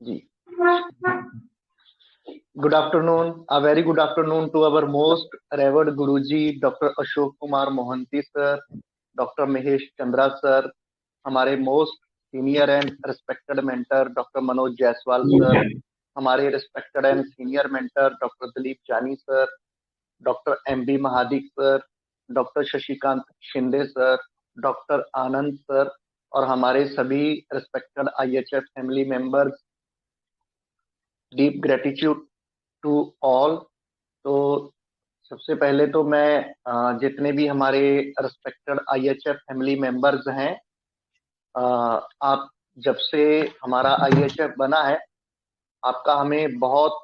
Ji, good afternoon, a very good afternoon to our most revered Guruji, Dr. Ashok Kumar Mohanty sir, Dr. Mahesh Chandra sir, हमारे most senior and respected mentor doctor Manoj Jaiswal sir, हमारे respected and senior mentor doctor Dilip Jani sir, doctor MB Mahadik sir, doctor Shashikant Shinde sir, doctor Anand sir और हमारे सभी respected IHF family members, deep gratitude to all. तो सबसे पहले तो मैं जितने भी हमारे रिस्पेक्टेड आईएचएफ फैमिली मेंबर्स हैं, आप जब से हमारा आईएचएफ बना है, आपका हमें बहुत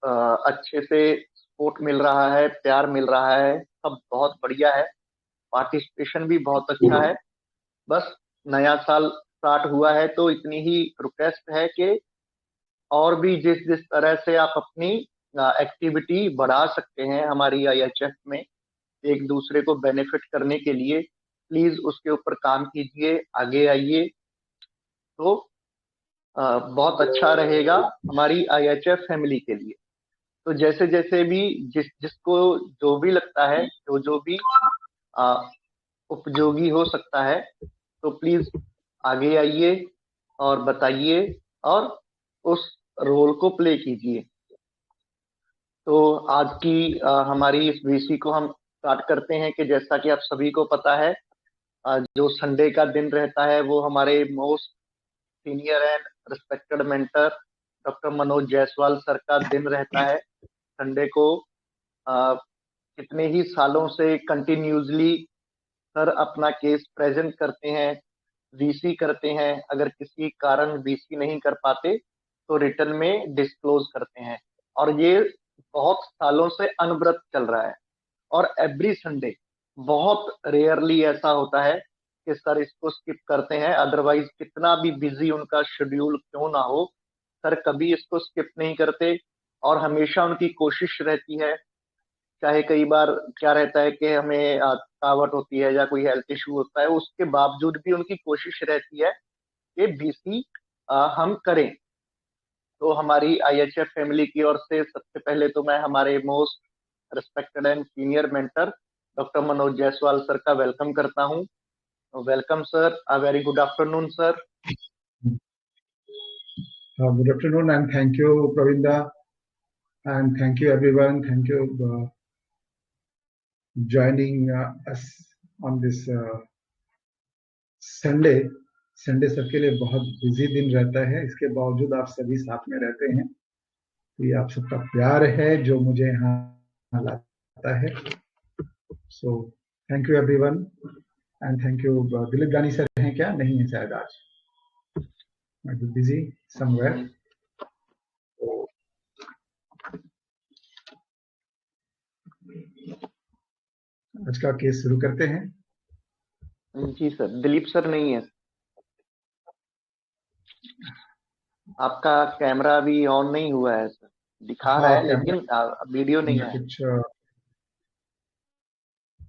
अच्छे से सपोर्ट मिल रहा है, प्यार मिल रहा है, सब बहुत बढ़िया है, पार्टिसिपेशन भी बहुत अच्छा है। बस नया साल स्टार्ट हुआ है तो इतनी ही रिक्वेस्ट है कि और भी जिस जिस तरह से आप अपनी एक्टिविटी बढ़ा सकते हैं हमारी आईएचएफ में एक दूसरे को बेनिफिट करने के लिए, प्लीज उसके ऊपर काम कीजिए, आगे आइए, तो बहुत अच्छा रहेगा हमारी आईएचएफ फैमिली के लिए। तो जैसे जैसे भी जिसको जो भी लगता है, जो भी उपयोगी हो सकता है, तो प्लीज आगे आइए और बताइए और उस रोल को प्ले कीजिए। तो आज की हमारी इस वीसी को हम स्टार्ट करते हैं कि जैसा कि आप सभी को पता है, जो संडे का दिन रहता है वो हमारे most senior and respected mentor doctor Manoj Jaiswal sir का दिन रहता है। संडे को कितने ही सालों से कंटिन्यूसली सर अपना केस प्रेजेंट करते हैं, वीसी करते हैं, अगर किसी कारण वीसी नहीं कर पाते तो रिटर्न में डिस्क्लोज करते हैं, और ये बहुत सालों से अनवरत चल रहा है। और एवरी संडे बहुत रेयरली ऐसा होता है कि सर इसको स्किप करते हैं, अदरवाइज कितना भी बिजी उनका शेड्यूल क्यों ना हो, सर कभी इसको स्किप नहीं करते और हमेशा उनकी कोशिश रहती है, चाहे कई बार क्या रहता है कि हमें थकावट होती है या कोई हेल्थ इशू होता है, उसके बावजूद भी उनकी कोशिश रहती है कि बीसी हम करें। तो हमारी आईएचएफ फैमिली की ओर से सबसे पहले तो मैं हमारे most respected and senior mentor doctor Manoj Jaiswal sir का वेलकम करता हूं। Welcome sir, a very good afternoon sir. Good afternoon and thank you Pravinda and thank you everyone. Thank you joining us on this Sunday. Sunday सबके लिए बहुत busy दिन रहता है, इसके बावजूद आप सभी साथ में रहते हैं, तो ये आप सबका प्यार है जो मुझे यहाँ लाता है। So thank you everyone and thank you. Dilip Jani sir हैं क्या? नहीं है शायद, आज मैं बी बिजी समवेयर। आज का केस शुरू करते हैं। जी सर, दिलीप सर नहीं है, आपका कैमरा अभी ऑन नहीं हुआ है सर, दिखा रहा है लेकिन वीडियो नहीं है। कुछ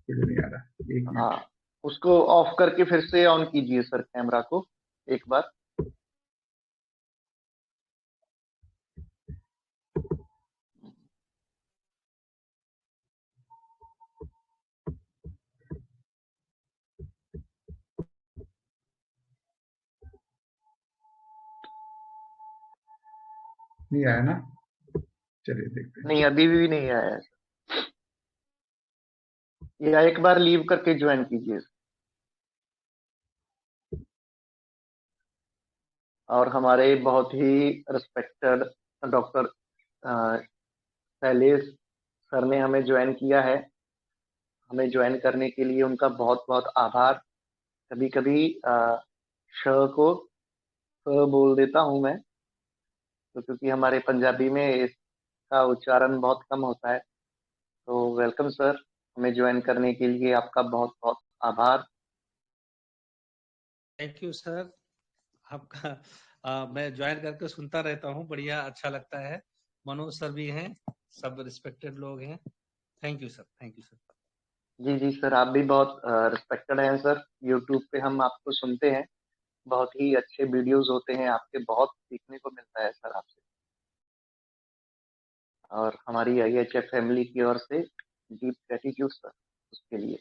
वीडियो नहीं आ रहा, एक मिनट। हाँ, उसको ऑफ करके फिर से ऑन कीजिए सर कैमरा को एक बार। नहीं आया ना? चलिए देखते हैं। नहीं, अभी भी नहीं आया है, या एक बार लीव करके ज्वाइन कीजिए। और हमारे बहुत ही रिस्पेक्टेड डॉक्टर शैलेश सर ने हमें ज्वाइन किया है, हमें ज्वाइन करने के लिए उनका बहुत बहुत आभार। कभी कभी श को स बोल देता हूं मैं, तो क्योंकि हमारे पंजाबी में इसका उच्चारण बहुत कम होता है। तो वेलकम सर, हमें ज्वाइन करने के लिए आपका बहुत बहुत आभार। थैंक यू सर, आपका मैं ज्वाइन करके सुनता रहता हूँ, बढ़िया अच्छा लगता है। मनोज सर भी हैं, सब रिस्पेक्टेड लोग हैं। Thank you sir, thank you sir. जी जी सर, आप भी बहुत रिस्पेक्टेड हैं सर, यूट्यूब पे हम आपको सुनते हैं, बहुत ही अच्छे वीडियोस होते हैं आपके, बहुत सीखने को मिलता है सर आपसे। और हमारी IHF फैमिली की ओर से डीप ग्रेटिट्यूड सर उसके लिए,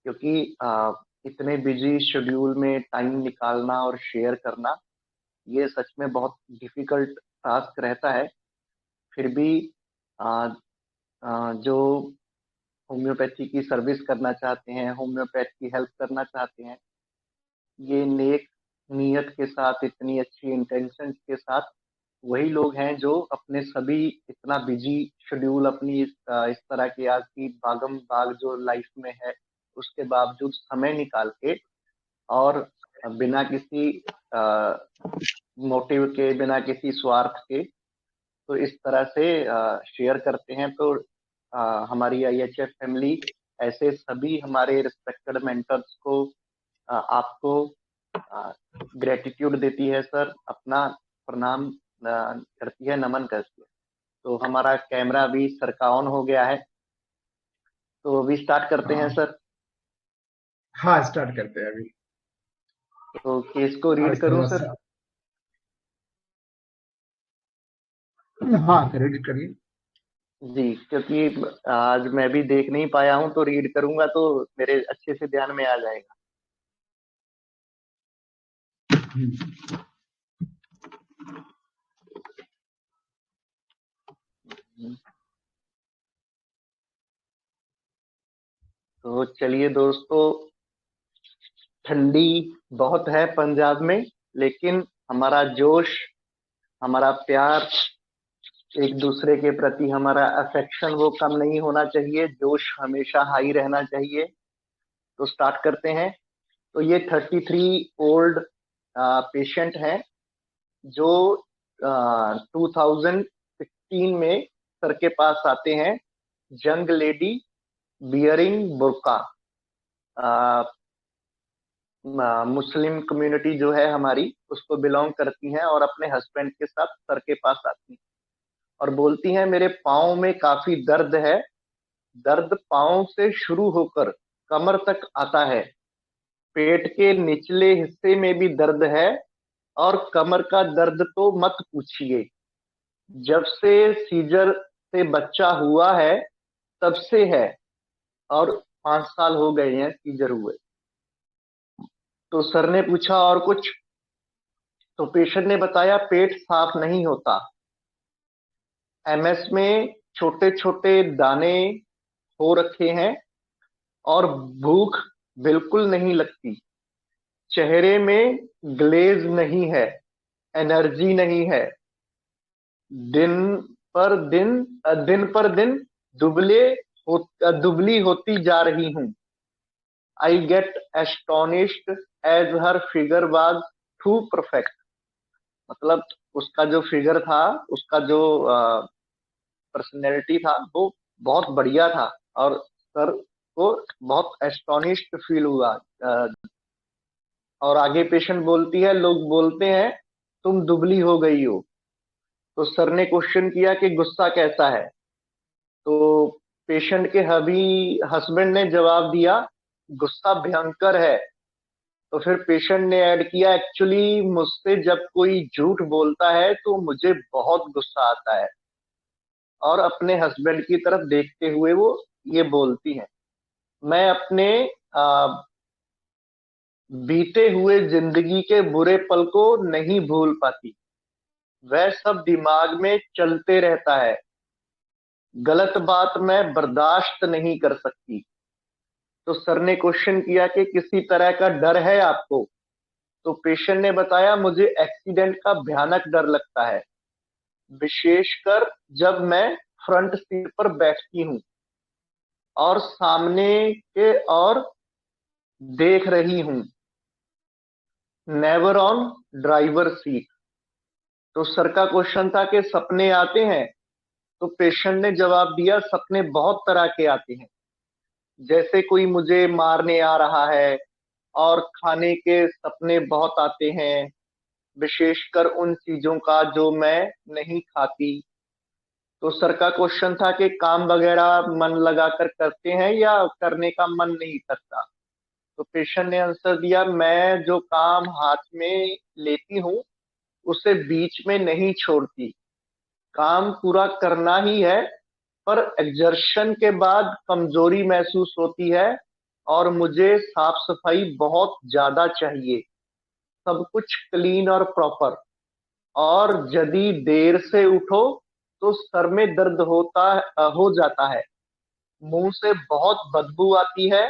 क्योंकि इतने बिजी शेड्यूल में टाइम निकालना और शेयर करना, ये सच में बहुत डिफिकल्ट टास्क रहता है। फिर भी आ, जो होम्योपैथी की सर्विस करना चाहते हैं, होम्योपैथ की हेल्प करना चाहते हैं, ये नेक नीयत के साथ, इतनी अच्छी इंटेंशन के साथ वही लोग हैं जो अपने सभी इतना बिजी शेड्यूल, अपनी इस तरह की आज की भागम भाग जो लाइफ में है, उसके बावजूद समय निकाल के और बिना किसी मोटिव के, बिना किसी स्वार्थ के, तो इस तरह से शेयर करते हैं। तो हमारी IHF फैमिली ऐसे सभी हमारे रिस्पेक्टेड मेंटर्स को, आपको ग्रेटिट्यूड देती है सर, अपना प्रणाम करती है, नमन करती है। तो हमारा कैमरा अभी सर का ऑन हो गया है, तो अभी स्टार्ट करते हैं सर। हाँ, स्टार्ट करते हैं अभी। तो केस को रीड आज करूं थोड़ा सर? सा, हाँ रीड करिए। जी, क्योंकि आज मैं भी देख नहीं पाया हूं, तो रीड करूंगा तो मेरे अच्छे से ध्यान में आ जाएगा। तो चलिए दोस्तों, ठंडी बहुत है पंजाब में, लेकिन हमारा जोश, हमारा प्यार, एक दूसरे के प्रति हमारा अफेक्शन वो कम नहीं होना चाहिए, जोश हमेशा हाई रहना चाहिए। तो स्टार्ट करते हैं। तो ये 33 ओल्ड पेशेंट हैं जो 2016 में सर के पास आते हैं। यंग लेडी बियरिंग बुर्का, मुस्लिम कम्युनिटी जो है हमारी, उसको बिलोंग करती हैं और अपने हस्बैंड के साथ सर के पास आती हैं और बोलती हैं मेरे पाँव में काफी दर्द है, दर्द पाँव से शुरू होकर कमर तक आता है, पेट के निचले हिस्से में भी दर्द है और कमर का दर्द तो मत पूछिए, जब से सीजर से बच्चा हुआ है तब से है और 5 साल हो गए हैं सीजर हुए। तो सर ने पूछा और कुछ? तो पेशेंट ने बताया पेट साफ नहीं होता, MS में छोटे छोटे दाने हो रखे हैं और भूख बिल्कुल नहीं लगती, चेहरे में ग्लेज नहीं है, एनर्जी नहीं है, दिन दिन पर दिन दुबली होती जा रही हूं। I get astonished as her figure was too perfect. मतलब उसका जो फिगर था, उसका जो पर्सनैलिटी था, वो बहुत बढ़िया था और सर को बहुत एस्टोनिश्ड फील हुआ। और आगे पेशेंट बोलती है, लोग बोलते हैं तुम दुबली हो गई हो। तो सर ने क्वेश्चन किया कि गुस्सा कैसा है? तो पेशेंट के हस्बैंड ने जवाब दिया गुस्सा भयंकर है। तो फिर पेशेंट ने ऐड किया एक्चुअली मुझसे जब कोई झूठ बोलता है तो मुझे बहुत गुस्सा आता है। और अपने हस्बैंड की तरफ देखते हुए वो ये बोलती हैं, मैं अपने आ, बीते हुए जिंदगी के बुरे पल को नहीं भूल पाती, वह सब दिमाग में चलते रहता है, गलत बात मैं बर्दाश्त नहीं कर सकती। तो सर ने क्वेश्चन किया कि किसी तरह का डर है आपको? तो पेशेंट ने बताया मुझे एक्सीडेंट का भयानक डर लगता है, विशेषकर जब मैं फ्रंट सीट पर बैठती हूँ और सामने के और देख रही हूँ, नेवर ऑन ड्राइवर सीट। तो सर का क्वेश्चन था कि सपने आते हैं? तो पेशेंट ने जवाब दिया सपने बहुत तरह के आते हैं, जैसे कोई मुझे मारने आ रहा है, और खाने के सपने बहुत आते हैं, विशेषकर उन चीजों का जो मैं नहीं खाती। तो सर का क्वेश्चन था कि काम वगैरह मन लगाकर करते हैं या करने का मन नहीं करता? तो पेशेंट ने आंसर दिया, मैं जो काम हाथ में लेती हूँ उसे बीच में नहीं छोड़ती, काम पूरा करना ही है, पर एग्जर्शन के बाद कमजोरी महसूस होती है और मुझे साफ सफाई बहुत ज्यादा चाहिए, सब कुछ क्लीन और प्रॉपर। और यदि देर से उठो तो सर में दर्द हो जाता है, मुंह से बहुत बदबू आती है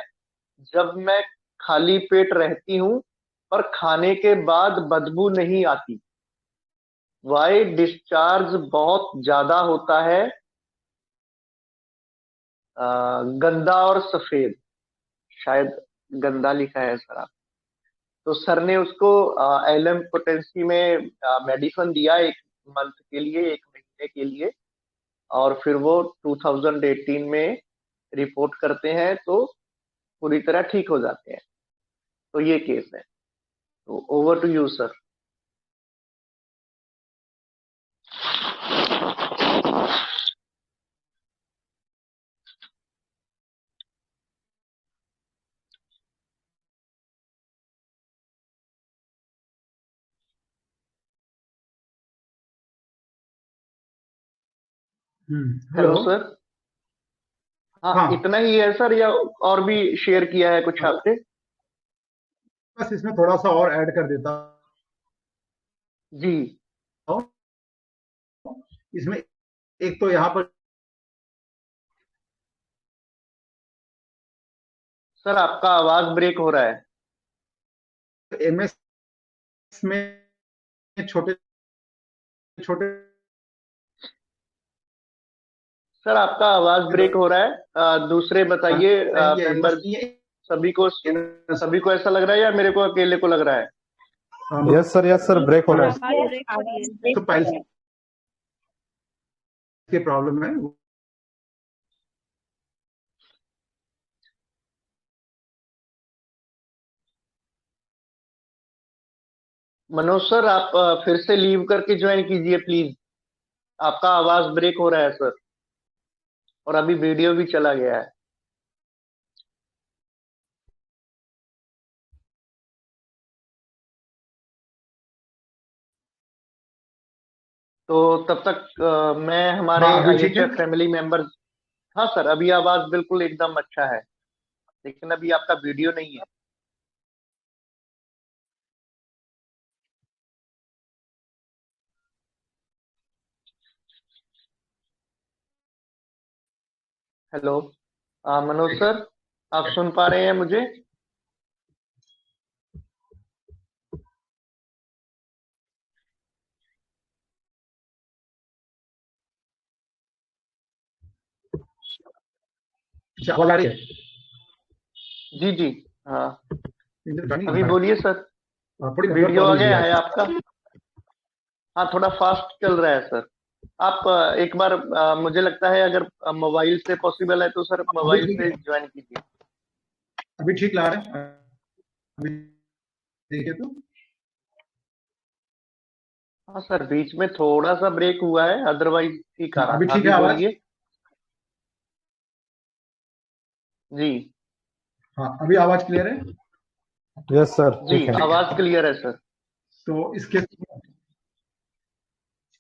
जब मैं खाली पेट रहती हूँ, पर खाने के बाद बदबू नहीं आती। वाई डिस्चार्ज बहुत ज्यादा होता है, गंदा और सफेद, शायद गंदा लिखा है सर आप। तो सर ने उसको एलएम पोटेंसी में मेडिसिन दिया 1 मंथ के लिए, 1 महीने के लिए, और फिर वो 2018 में रिपोर्ट करते हैं तो पूरी तरह ठीक हो जाते हैं। तो ये केस है। तो over to you sir. Hello. Hello sir. हाँ, हाँ, इतना ही है सर या और भी शेयर किया है कुछ आपने? बस इसमें थोड़ा सा और ऐड कर देता जी हूँ। इसमें एक तो यहाँ पर सर, आपका आवाज ब्रेक हो रहा है। एमएस में छोटे छोटे सर, आपका आवाज ब्रेक हो रहा है। दूसरे बताइए मेंबर, बस ये सभी को ऐसा लग रहा है या मेरे को अकेले को लग रहा है? यस सर ब्रेक हो रहा है। ब्रेक हो रही है। तो पहले की प्रॉब्लम है। मनोज सर, आप फिर से लीव करके ज्वाइन कीजिए प्लीज। आपका आवाज ब्रेक हो रहा है सर, और अभी वीडियो भी चला गया है। तो तब तक मैं हमारे हाँ, अभी ठीक है। IHF family members. हाँ सर, अभी आवाज बिल्कुल एकदम अच्छा है, लेकिन अभी आपका वीडियो नहीं है। हेलो मनोज सर, आप सुन पा रहे हैं मुझे? आवाज आ रही है? जी जी। हाँ, अभी हाँ, बोलिए सर। थोड़ी नेटवर्क वीडियो आ प्रॉब्लम गया है। है आपका? हाँ, थोड़ा फास्ट चल रहा है सर। आप एक बार मुझे लगता है अगर मोबाइल से पॉसिबल है तो सर अभी मोबाइल ठीक से है, ज्वाइन कीजिए। अभी ठीक ला रहे हैं। अभी ठीक है तो हाँ सर, बीच में थोड़ा सा ब्रेक हुआ है, अदरवाइज ठीक आ हाँ, रहा अभी था। ठीक है अभी आवाज। बोलिए। जी हाँ, अभी आवाज क्लियर है। यस सर जी, ठीक है। आवाज क्लियर है सर। तो इसके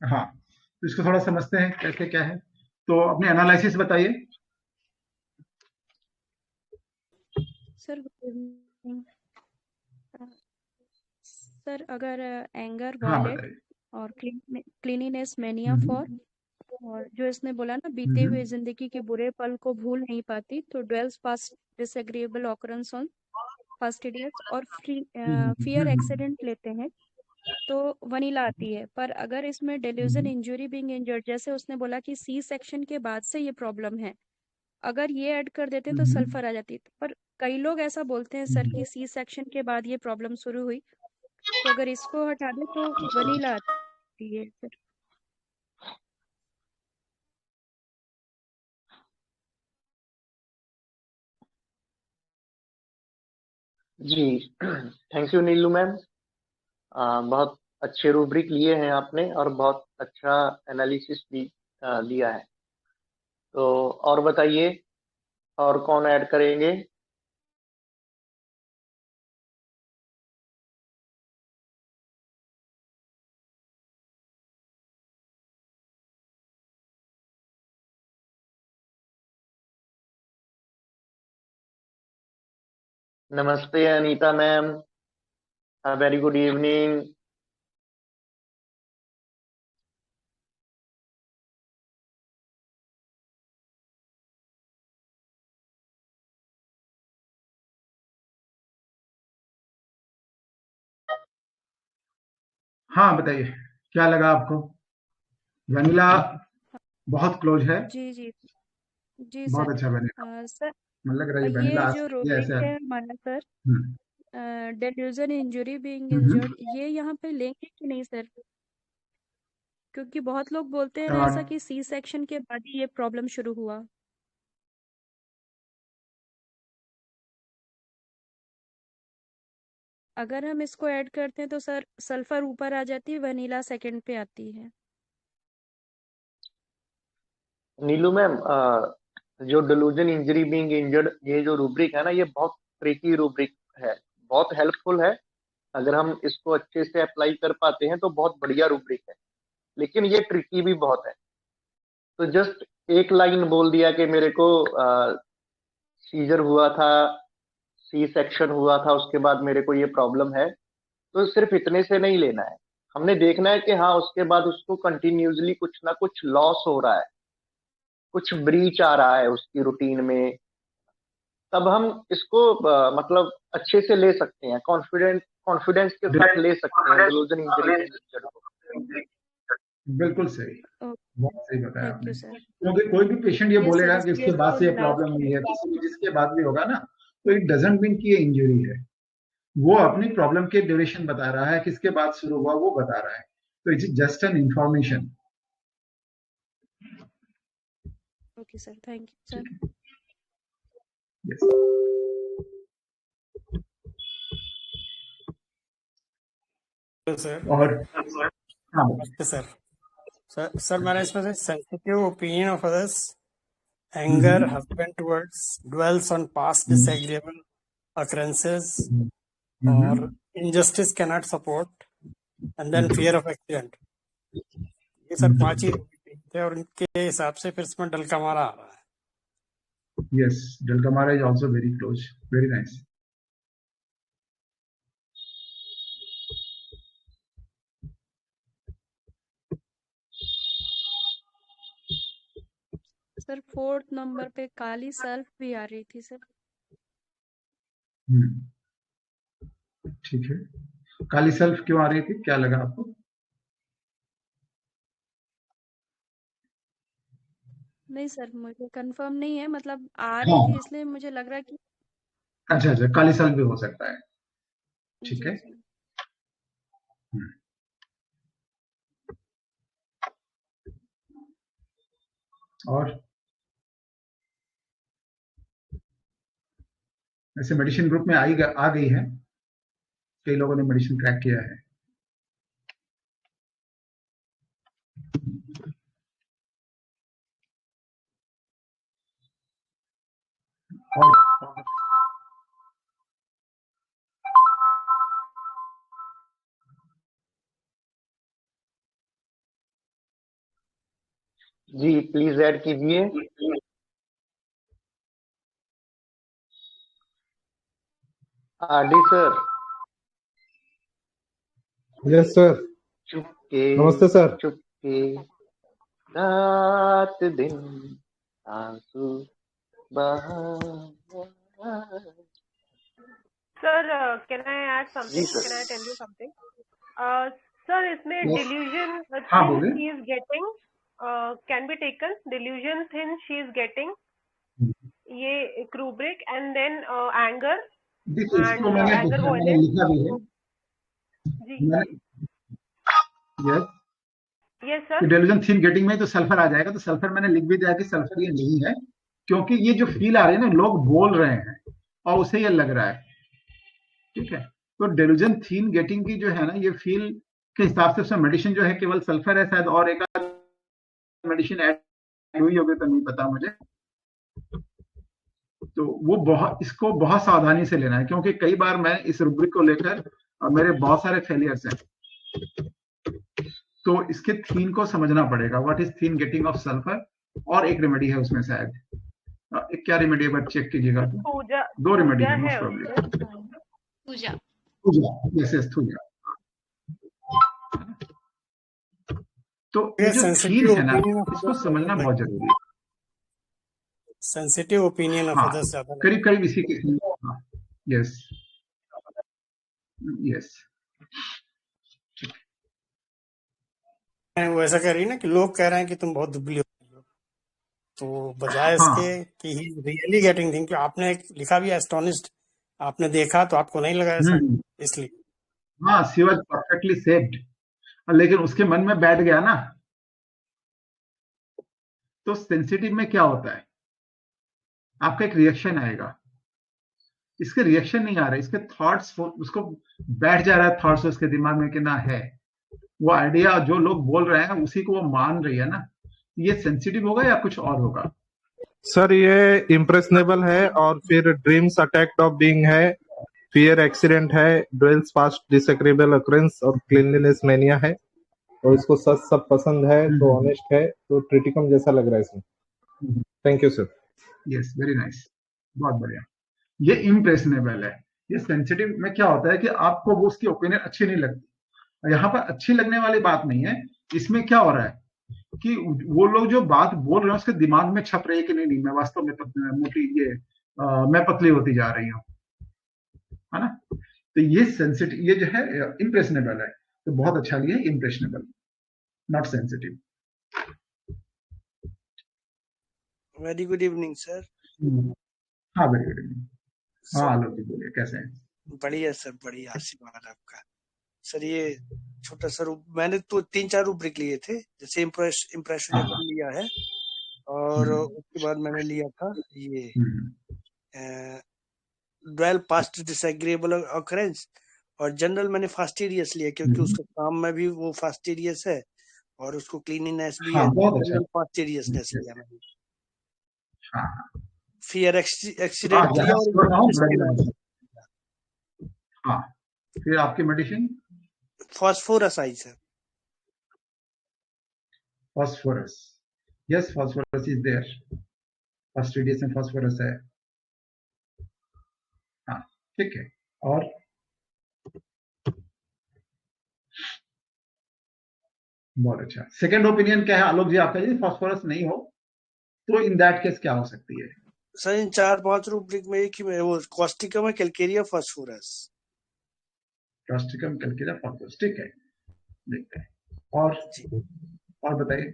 हाँ, तो इसको थोड़ा समझते हैं कैसे क्या है। तो अपने एनालिसिस बताइए। सर सर अगर एंगर, हाँ, वॉयलेट बताइए। और क्लीनिनेस मैनिया फॉर, और जो इसने बोला ना बीते हम्म, हुए जिंदगी के बुरे पल को भूल नहीं पाती, तो dwells past disagreeable occurrence on fastidious और फियर हम्म, एक्सीडेंट लेते हैं तो वनीला आती है। पर अगर इसमें डेल्यूजन हम्म, इंजरी बीइंग इंजर्ड, जैसे उसने बोला कि सी सेक्शन के बाद से ये प्रॉब्लम है, अगर ये ऐड कर देते तो हम्म, सल्फर आ जाती। पर कई लोग ऐसा बोलते हैं सर कि सी सेक्शन के बाद ये प्रॉब्लम शुरू हुई, तो अगर इसको हटा दे तो वनीला आती है सर। जी थैंक यू नीलू मैम। बहुत अच्छे रूब्रिक लिए हैं आपने और बहुत अच्छा एनालिसिस भी दिया है। तो और बताइए, और कौन ऐड करेंगे? नमस्ते Anita ma'am, a very good evening. हाँ बताइए, क्या लगा आपको? वनीला बहुत क्लोज है, जी जी जी बहुत सर। अच्छा वनीला। सर मुझे लग रहा है ये वनीला ये आ जो सकती है रूब्रिक ऐसे। है हमारा सर, हम्म डेल्यूजन इंजुरी बीइंग हम्म इंजर्ड, ये यहाँ पे लेंगे कि नहीं सर? क्योंकि बहुत लोग बोलते हैं ना और ऐसा कि सी सेक्शन के बाद ही ये प्रॉब्लम शुरू हुआ। अगर हम इसको ऐड करते हैं तो सर सल्फर ऊपर आ जाती है, वनीला सेकंड पे आती है। नीलू मैम, जो डिलूजन इंजरी बीइंग इंजर्ड, ये जो रूब्रिक है ना, ये बहुत ट्रिकी रूब्रिक है, बहुत हेल्पफुल है। अगर हम इसको अच्छे से अप्लाई कर पाते हैं तो बहुत बढ़िया रूब्रिक है, लेकिन ये ट्रिकी भी बहुत है। तो जस्ट एक लाइन बोल दिया कि मेरे को सीजर हुआ था, सी सेक्शन हुआ था, उसके बाद मेरे को ये प्रॉब्लम है, तो सिर्फ इतने से नहीं लेना है। हमने देखना है कि हाँ, उसके बाद उसको कंटिन्यूसली कुछ ना कुछ लॉस हो रहा है, कुछ ब्रीच आ रहा है उसकी रूटीन में। तब हम इसको मतलब अच्छे से ले सकते हैं, कॉन्फिडेंस के साथ ले सकते हैं डिलूजन इंजरी बीइंग इंजर्ड को। बिल्कुल सही, ओके बहुत सही बताया थैंक आपने। You sir. क्योंकि कोई भी पेशेंट ये यस सर, बोलेगा कि इसलिए उसके बाद तो से ये लास्ट प्रॉब्लम हुई में। है, किसी भी जिसके बाद भी होगा ना, तो इट डजंट मीन कि ये इंजरी है। वो अपनी प्रॉब्लम के ड्यूरेशन बता रहा है, किसके बाद शुरू हुआ वो बता रहा है, तो it's just an information. Okay sir, thank you sir. Yes. Sir और हाँ नमस्ते सर। सर मैंने इसमें से sensitive opinion of others, anger, husband towards, dwells on past disagreeable occurrences, और injustice cannot support, and then fear of accident। ये sir 5 ही थे और इनके हिसाब से फिर इसमें डल का मारा आ रहा है। Yes, Delcamara is also very close, very nice। Sir 4th number पे काली सल्फ भी आ रही थी सर। ठीक है, काली सल्फ क्यों आ रही थी, क्या लगा आपको? नहीं सर, मुझे कंफर्म नहीं है, मतलब आ रही थी हाँ, इसलिए मुझे लग रहा है कि। अच्छा अच्छा, काली सल्फ भी हो सकता है। ठीक जी है। जी। और ऐसे मेडिसिन ग्रुप में आ गई है, कई लोगों ने मेडिसिन क्रैक किया है। और जी प्लीज ऐड कीजिए। RD sir. Yes sir. चुपके नमस्ते सर। चुपके रात दिन आंसू बहा। Sir, can I add जी something? Sir. Can I tell you something? Sir, इसमें yes, delusion हाँ thin बोलिए। she is getting can be taken. Delusion thin she is getting ये एक rubric, and then anger देखिए, इसको and मैंने anger देखा, मैंने violence। लिखा भी है। जी यस, yes sir। कि डेलूजन थिन गेटिंग में तो सल्फर आ जाएगा, तो सल्फर मैंने लिख भी दिया कि सल्फर ये नहीं है, क्योंकि ये जो फील आ रही है ना, लोग बोल रहे हैं और उसे ये लग रहा है। ठीक है, तो डेलूजन थीन गेटिंग की जो है ना, ये फील के हिसाब से उसमें मेडिसिन जो है केवल सल्फर है शायद, और एक मेडिसिन ऐड हुई होगी तो नहीं पता मुझे। तो वो बहुत, इसको बहुत सावधानी से लेना है, क्योंकि कई बार मैं इस रूब्रिक को लेकर मेरे बहुत सारे फेलियर्स हैं। तो इसके थीन को समझना पड़ेगा, what is thin getting off sulphur, और एक रेमेडी है उसमें शायद। एक क्या रेमेडी है, चेक कीजिएगा तो। पूजा 2 रेमेडी पूजा है मोस्ट है प्रॉब्ली। उसमें। पूजा। पूजा, यस पूजा। तो ये जो सेंसिटिव थीम है ना, ओपिनियन ऑफ इसको अदर्स समझना ज्यादा बहुत जरूरी है। सेंसिटिव ओपिनियन ऑफ हाँ, अदर्स ज्यादा करीब करीब इसी के। हाँ, यस यस। वो ऐसा कह रही है ना कि लोग कह रहे हैं कि तुम बहुत दुबली हो गई हो, तो बजाय इसके हाँ कि ही रियली गेटिंग थिंग, आपने एक लिखा भी एस्टोनिश्ड, आपने देखा तो आपको नहीं लगा ऐसा, इसलिए। हाँ, शी वाज परफेक्टली सेव्ड, लेकिन उसके मन में बैठ गया ना। तो सेंसिटिव में क्या होता है, आपका एक रिएक्शन आएगा, इसके रिएक्शन नहीं आ रहे, इसके थॉट्स उसको बैठ जा रहा है, थॉट्स उसके दिमाग में कि ना है वो आइडिया जो लोग बोल रहे हैं उसी को वो मान रही है ना। ये सेंसिटिव होगा या कुछ और होगा? सर ये इम्प्रेशनेबल है, और फिर ड्रीम्स अटैक्ड ऑफ बीइंग है, फियर एक्सीडेंट है, ड्वेल्स पास्ट डिसएग्रीबल अकरेंस और क्लीनलीनेस मैनिया है, और इसको सच सब पसंद है, तो ऑनेस्ट है, तो ट्रिटिकम जैसा लग रहा है इसमें। Thank you sir. Yes, very nice, बहुत बढ़िया। ये इम्प्रेशनेबल है। ये सेंसिटिव में क्या होता है कि आपको वो उसकी ओपिनियन अच्छी नहीं लगती। यहाँ पर अच्छी लगने वाली बात नहीं है, इसमें क्या हो रहा है कि वो लोग जो बात बोल रहे हैं उसके दिमाग में छप रही है कि नहीं नहीं मैं वास्तव में मोटी ये मैं पतली होती जा रही हूँ, है ना। तो ये सेंसिटिव, ये जो है इम्प्रेशनेबल है, तो बहुत अच्छा लिया impressionable, not sensitive. Very good evening sir. हाँ, वेरी गुड इवनिंग। हाँ आलोक जी बोलिए, कैसे हैं? बढ़िया सर, बढ़िया, आशीर्वाद आपका। सर ये छोटा सा मैंने तो 3-4 रूब्रिक लिए थे, जैसे इम्प्रेशनेबल लिया है, और उसके बाद मैंने लिया था ये ड्वेल पास्ट डिसएग्रीएबल ऑकरेंस, और जनरल मैंने फास्टिडियस लिया क्योंकि उसका काम में भी वो फास्टिडियस है और उसको क्लीनिनेस भी है, हाँ, बहुत अच्छा। जनरल फास्टिडियसनेस लिया मैंने। हाँ, फियर एक्सीडेंट जहाँ लिया और स्कोर रहा हूँ, discrimination। हाँ, फिर आपकी मेडिसिन फास्फोरस आई sir. Phosphorus, yes phosphorus is there, fastidious में फास्फोरस है। हाँ, ठीक है। और बहुत अच्छा। सेकंड ओपिनियन क्या है आलोक जी आपका? यदि फास्फोरस नहीं हो तो इन दैट केस क्या हो सकती है? सर इन 4-5 रूब्रिक में एक ही में वो कॉस्टिकम है, Calcarea, phosphorus. Causticum Calcarea phosphorus, ठीक है, देखते हैं। और बताइए।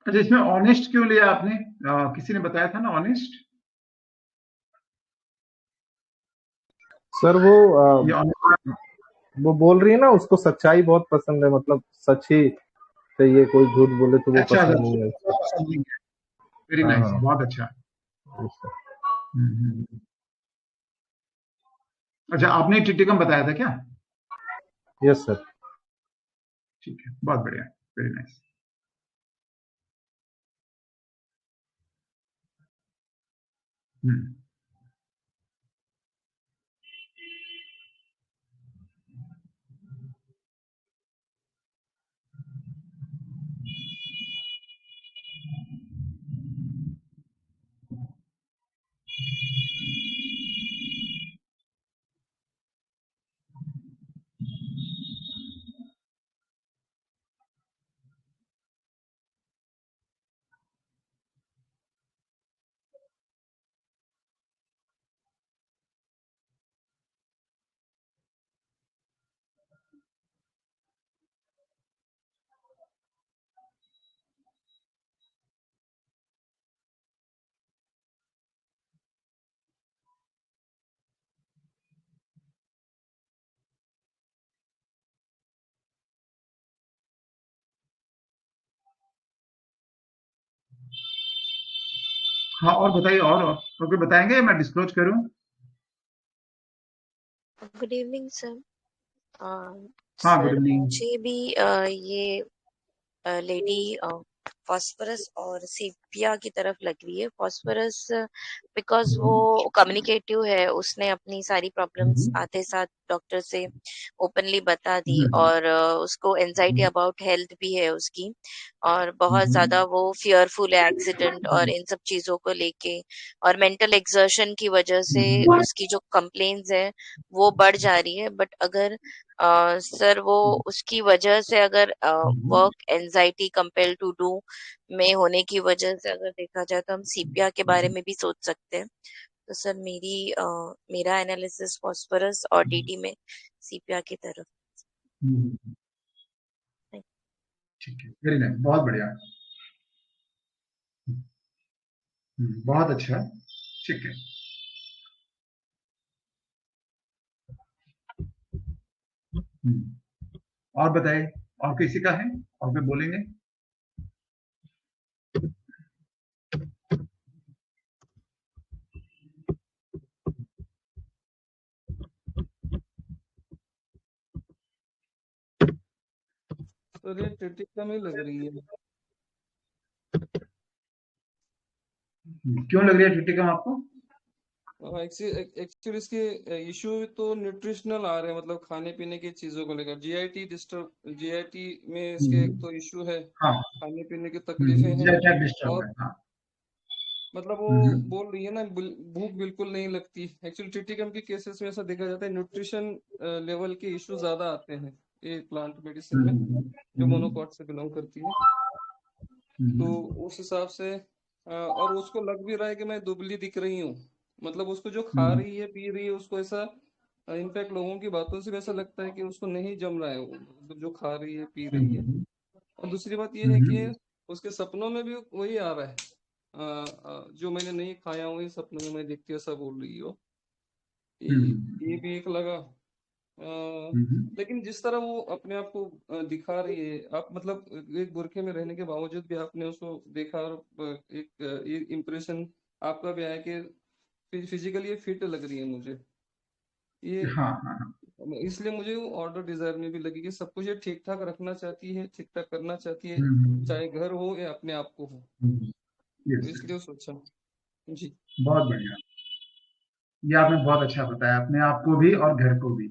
अच्छा, इसमें ऑनेस्ट क्यों लिया आपने? किसी ने बताया था ना ऑनेस्ट? सर वो बोल रही है ना, उसको सच्चाई बहुत पसंद है, मतलब सच ही चाहिए, कोई झूठ बोले तो वो अच्छा, पसंद नहीं है उसको। वेरी हाँ नाइस, हाँ बहुत अच्छा। अच्छा, आपने टिटिकम बताया था क्या? Yes sir. ठीक है, बहुत बढ़िया, वेरी नाइस। हाँ, और बताइए, और कोई बताएंगे, मैं डिस्क्लोज करूं? Good evening sir. हाँ, गुड सर इवनिंग। मुझे भी ये लेडी फॉस्फरस और सीपिया की तरफ लग रही है। फॉस्फरस बिकॉज वो कम्युनिकेटिव है, उसने अपनी सारी प्रॉब्लम्स आते साथ डॉक्टर से ओपनली बता दी, और उसको एंजाइटी अबाउट हेल्थ भी है उसकी, और बहुत ज्यादा वो फियरफुल है एक्सीडेंट और इन सब चीजों को लेके, और मेंटल एक्सर्शन की वजह से उसकी जो कंप्लेन्स है वो बढ़ जा रही है। बट अगर सर वो उसकी वजह से अगर वर्क एंजाइटी कंपेयर टू डू में होने की वजह से अगर देखा जाए तो हम सीपिया के बारे में भी सोच सकते हैं। तो सर मेरा एनालिसिस फॉस्फोरस और डीडी में सीपिया की तरफ। ठीक है, वेरी नाइस, बहुत बढ़िया। बहुत अच्छा, ठीक है। और बताइए, और किसी का है, और कोई बोलेंगे? सर ये ट्रिटिकम ही लग रही है। क्यों लग रही है ट्रिटिकम आपको? एक्चुअली इसके इशू तो न्यूट्रिशनल आ रहे हैं, मतलब खाने पीने की चीजों को लेकर। जीआईटी में इसके एक तो इशू है, हाँ, खाने पीने की तकलीफें हैं, डिस्टर्ब और है, हाँ। मतलब वो बोल रही है ना भूख बिल्कुल नहीं लगती। एक्चुअली ट्रिटिकम के केसेस में ऐसा देखा जाता है, न्यूट्रिशन लेवल के इशू ज्यादा आते हैं ये प्लांट मेडिसिन में, जो मोनोकॉट से बिलोंग करती है। तो उस हिसाब से और उसको लग भी रहा है कि मैं दुबली दिख रही हूँ, मतलब उसको जो खा रही है पी रही है उसको ऐसा, इनफैक्ट लोगों की बातों से भी ऐसा लगता है कि उसको नहीं जम रहा है वो, मतलब जो खा रही है पी रही है। और दूसरी बात ये है कि उसके सपनों में भी वही आ रहा है, जो मैंने नहीं खाया वही सपनों में मैं देखती हूँ, ऐसा बोल रही हो। ये भी एक लगा। लेकिन जिस तरह वो अपने आप को दिखा रही है, आप मतलब एक बुरखे में रहने के बावजूद भी आपने उसको देखा, और एक इम्प्रेशन आपका भी आया कि फिजिकली ये फिट लग रही है मुझे। ये हाँ, हाँ, इसलिए मुझे वो ऑर्डर डिजायर में भी लगी कि सब कुछ ये ठीक ठाक रखना चाहती है, ठीक ठाक करना चाहती है, चाहे घर हो या अपने आप को हो। तो इसलिए वो सोचा जी। बहुत बढ़िया, ये आपने बहुत अच्छा बताया, अपने आप को भी और घर को भी,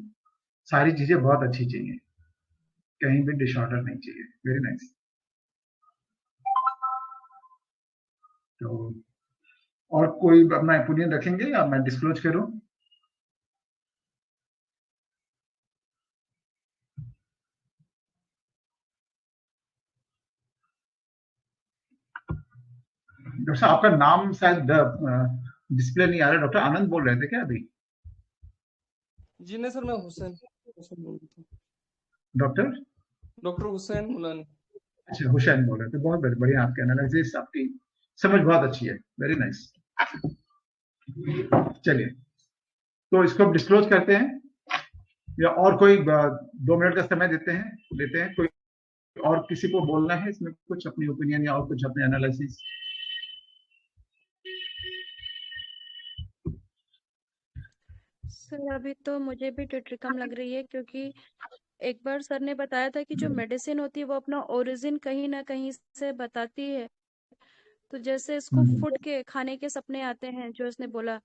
सारी चीजें बहुत अच्छी चाहिए, कहीं भी डिसऑर्डर नहीं चाहिए। Very nice. तो और कोई अपना ओपिनियन रखेंगे या मैं डिस्क्लोज करूं? डॉक्टर साहब, आपका नाम शायद डिस्प्ले नहीं आ रहा। डॉक्टर आनंद बोल रहे थे क्या अभी? जी नहीं सर, मैं हुसैन बोल रहा था। डॉक्टर हुसैन मुलानी। अच्छा, हुसैन बोल रहे थे। बहुत बढ़िया, आपके एनालिसिस, आपकी समझ बहुत अच्छी है। Very nice. चलिए, तो इसको डिस्क्लोज करते हैं, या और कोई 2 मिनट का समय लेते हैं। कोई और किसी को बोलना है इसमें कुछ अपनी ओपिनियन या और कुछ अपने एनालिसिस? सर अभी तो मुझे भी ट्रिटिकम लग रही है, क्योंकि एक बार सर ने बताया था कि जो मेडिसिन होती है वो अपना ओरिजिन कहीं ना कहीं से बताती है। तो जैसे इसको फूड के खाने के सपने आते हैं जो इसने बोला,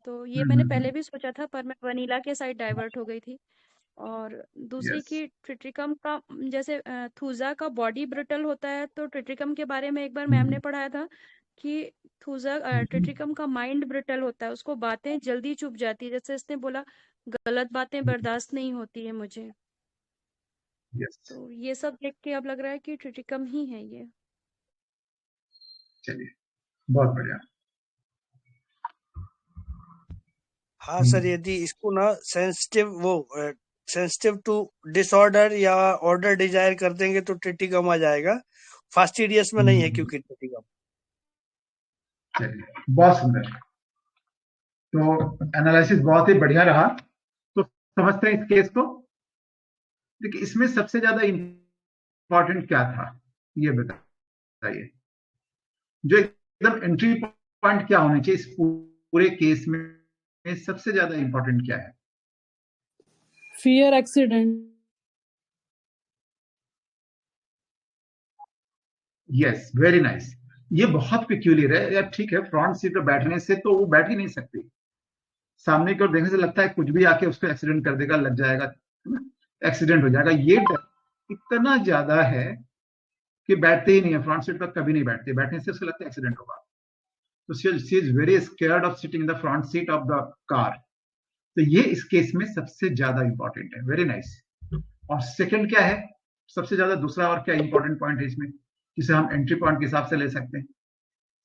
तो ये मैंने पहले भी सोचा था, पर मैं वनीला के साइड डाइवर्ट हो गई थी। और दूसरी यस। की ट्रिटिकम का, जैसे थूजा का बॉडी ब्रिटल होता है, तो ट्रिटिकम के बारे में एक बार मैम ने पढ़ाया था कि ट्रिटिकम का माइंड ब्रिटल होता है, उसको बातें जल्दी चुप जाती है। जैसे इसने बोला, गलत बातें बर्दाश्त नहीं होती है मुझे। यस। तो ये सब देख के अब लग रहा है कि ट्रिटिकम ही है ये। चलिए, बहुत बढ़िया। हाँ सर, यदि इसको ना सेंसिटिव टू डिसऑर्डर या ऑर्डर डिजायर कर देंगे तो ट्रिटिकम आ जाएगा। फास्टिडियस में नहीं है क्योंकि ट्रिटिकम। चलिए, बहुत सुंदर। तो एनालिसिस बहुत ही बढ़िया रहा। तो समझते हैं इस केस को। देखिए, इसमें सबसे ज्यादा इंपॉर्टेंट क्या था, ये बताइए। जो एकदम एंट्री पॉइंट क्या होना चाहिए इस पूरे केस में सबसे ज्यादा इंपॉर्टेंट क्या है? Fear accident. Yes, very nice. ये बहुत पिक्यूलियर है यार। ठीक है, फ्रंट सीट पर बैठने से तो वो बैठ ही नहीं सकती, सामने की ओर देखने से लगता है कुछ भी आके उसको एक्सीडेंट कर देगा, लग जाएगा, एक्सीडेंट हो जाएगा। ये डर इतना ज्यादा है कि बैठते ही नहीं है, फ्रंट सीट पर कभी नहीं बैठते, बैठने से उसको लगता है एक्सीडेंट होगा। तो she is very scared of sitting in the front seat of the car. तो ये इस केस में सबसे ज्यादा इंपॉर्टेंट है। Very nice. और सेकंड क्या है सबसे ज्यादा, दूसरा और क्या इंपॉर्टेंट पॉइंट है इसमें जिसे हम एंट्री पॉइंट के हिसाब से ले सकते हैं?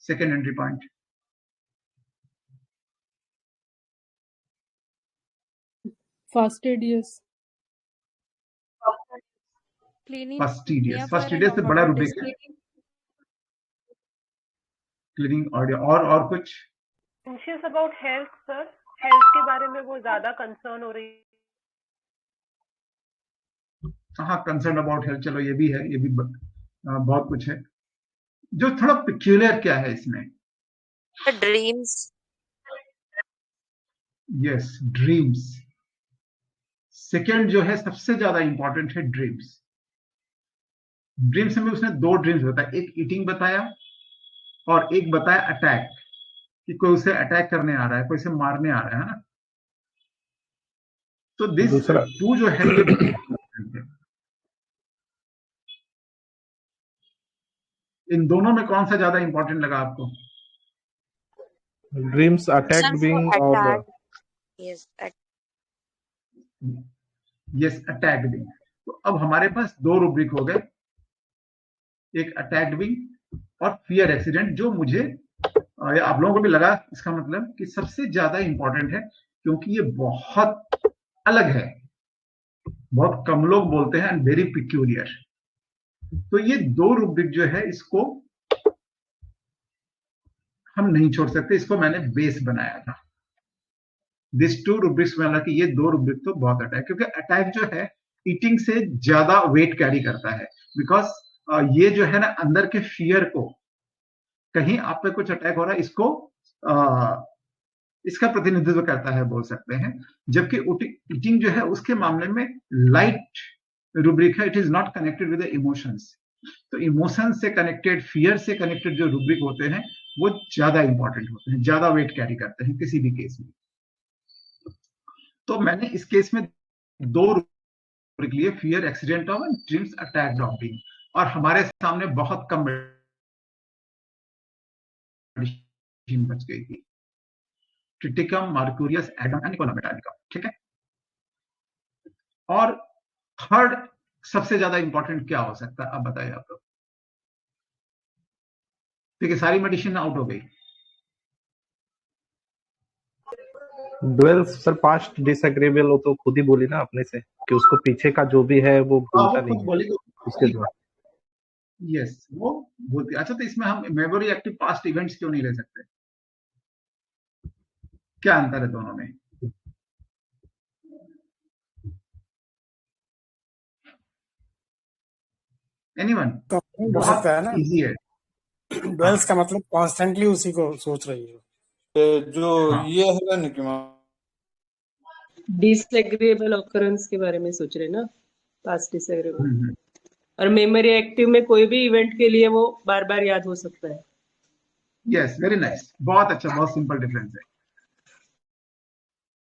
Second entry point fastidious. Fastidious. Fastidious से बड़ा रूब्रिक है। क्लीनिंग ऑडियो और कुछ Anxious about health, sir. Health के बारे में वो ज्यादा कंसर्न हो रही है। हाँ, कंसर्न अबाउट हेल्थ, चलो ये भी है, ये भी बहुत कुछ है। जो थोड़ा पिक्यूलियर क्या है इसमें? ड्रीम्स। Yes, dreams. सेकंड जो है सबसे ज्यादा इंपॉर्टेंट है ड्रीम्स। ड्रीम्स में उसने दो ड्रीम्स बताया, एक ईटिंग बताया और एक बताया अटैक, कि कोई उसे अटैक करने आ रहा है, कोई उसे मारने आ रहा है ना। तो दिस टू जो है ये इन दोनों में कौन सा ज्यादा इंपॉर्टेंट लगा आपको? ड्रीम्स अटैक बीइंग और यस, अटैक बीइंग। तो अब हमारे पास दो रूब्रिक हो गए, एक अटैक बीइंग और फियर एक्सीडेंट, जो मुझे आप लोगों को भी लगा इसका मतलब कि सबसे ज्यादा इंपॉर्टेंट है, क्योंकि ये बहुत अलग है, बहुत कम लोग बोलते हैं एंड वेरी पिक्यूलियर। तो ये दो रूब्रिक जो है इसको हम नहीं छोड़ सकते, इसको मैंने बेस बनाया था। दिस टू रूब्रिक्स में, हालांकि ये दो रूब्रिक तो बहुत अटैक, क्योंकि अटैक जो है ईटिंग से ज्यादा वेट कैरी करता है, बिकॉज ये जो है ना अंदर के फियर को, कहीं आप पे कुछ अटैक हो रहा है, इसको इसका प्रतिनिधित्व करता है बोल सकते हैं। जबकि ईटिंग जो है उसके मामले में लाइट रूब्रिक है, it is not connected with the emotions. तो इमोशन से कनेक्टेड, फियर से कनेक्टेड जो रूब्रिक होते हैं वो ज्यादा इंपॉर्टेंट होते हैं, ज्यादा वेट कैरी करते हैं किसी भी केस में। तो मैंने इस केस में दो रूब्रिक लिए, fear accident of and dreams attack of being, और हमारे सामने बहुत कम बच गई थी, triticum, mercurius, Adam and Nicola metallica. ठीक है। और थर्ड सबसे ज्यादा इंपॉर्टेंट क्या हो सकता है, अब बताइए आप लोग। ठीक है, सारी मेडिसिन आउट हो गई। ड्वेल्स सर पास्ट डिसएग्रीबल, वो तो खुद ही बोली ना अपने से कि उसको पीछे का जो भी है वो भूलता नहीं है उसके द्वारा। यस, वो भूलती। अच्छा, तो इसमें हम मेमोरी एक्टिव पास्ट इवेंट्स क्यों नहीं ले सकते? क्या अंतर है दोनों में? एनीवन? बहुत इजी है। ड्वेल्स का मतलब कॉन्स्टेंटली उसी को सोच रही है। जो ये है ना कि डिसएग्रीएबल ऑकरेंस के बारे में सोच रहे ना, पास्ट डिसएग्रीएबल। और मेमोरी एक्टिव में कोई भी इवेंट के लिए वो बार बार याद हो सकता है। यस, वेरी नाइस, बहुत अच्छा, बहुत सिंपल डिफरेंस है।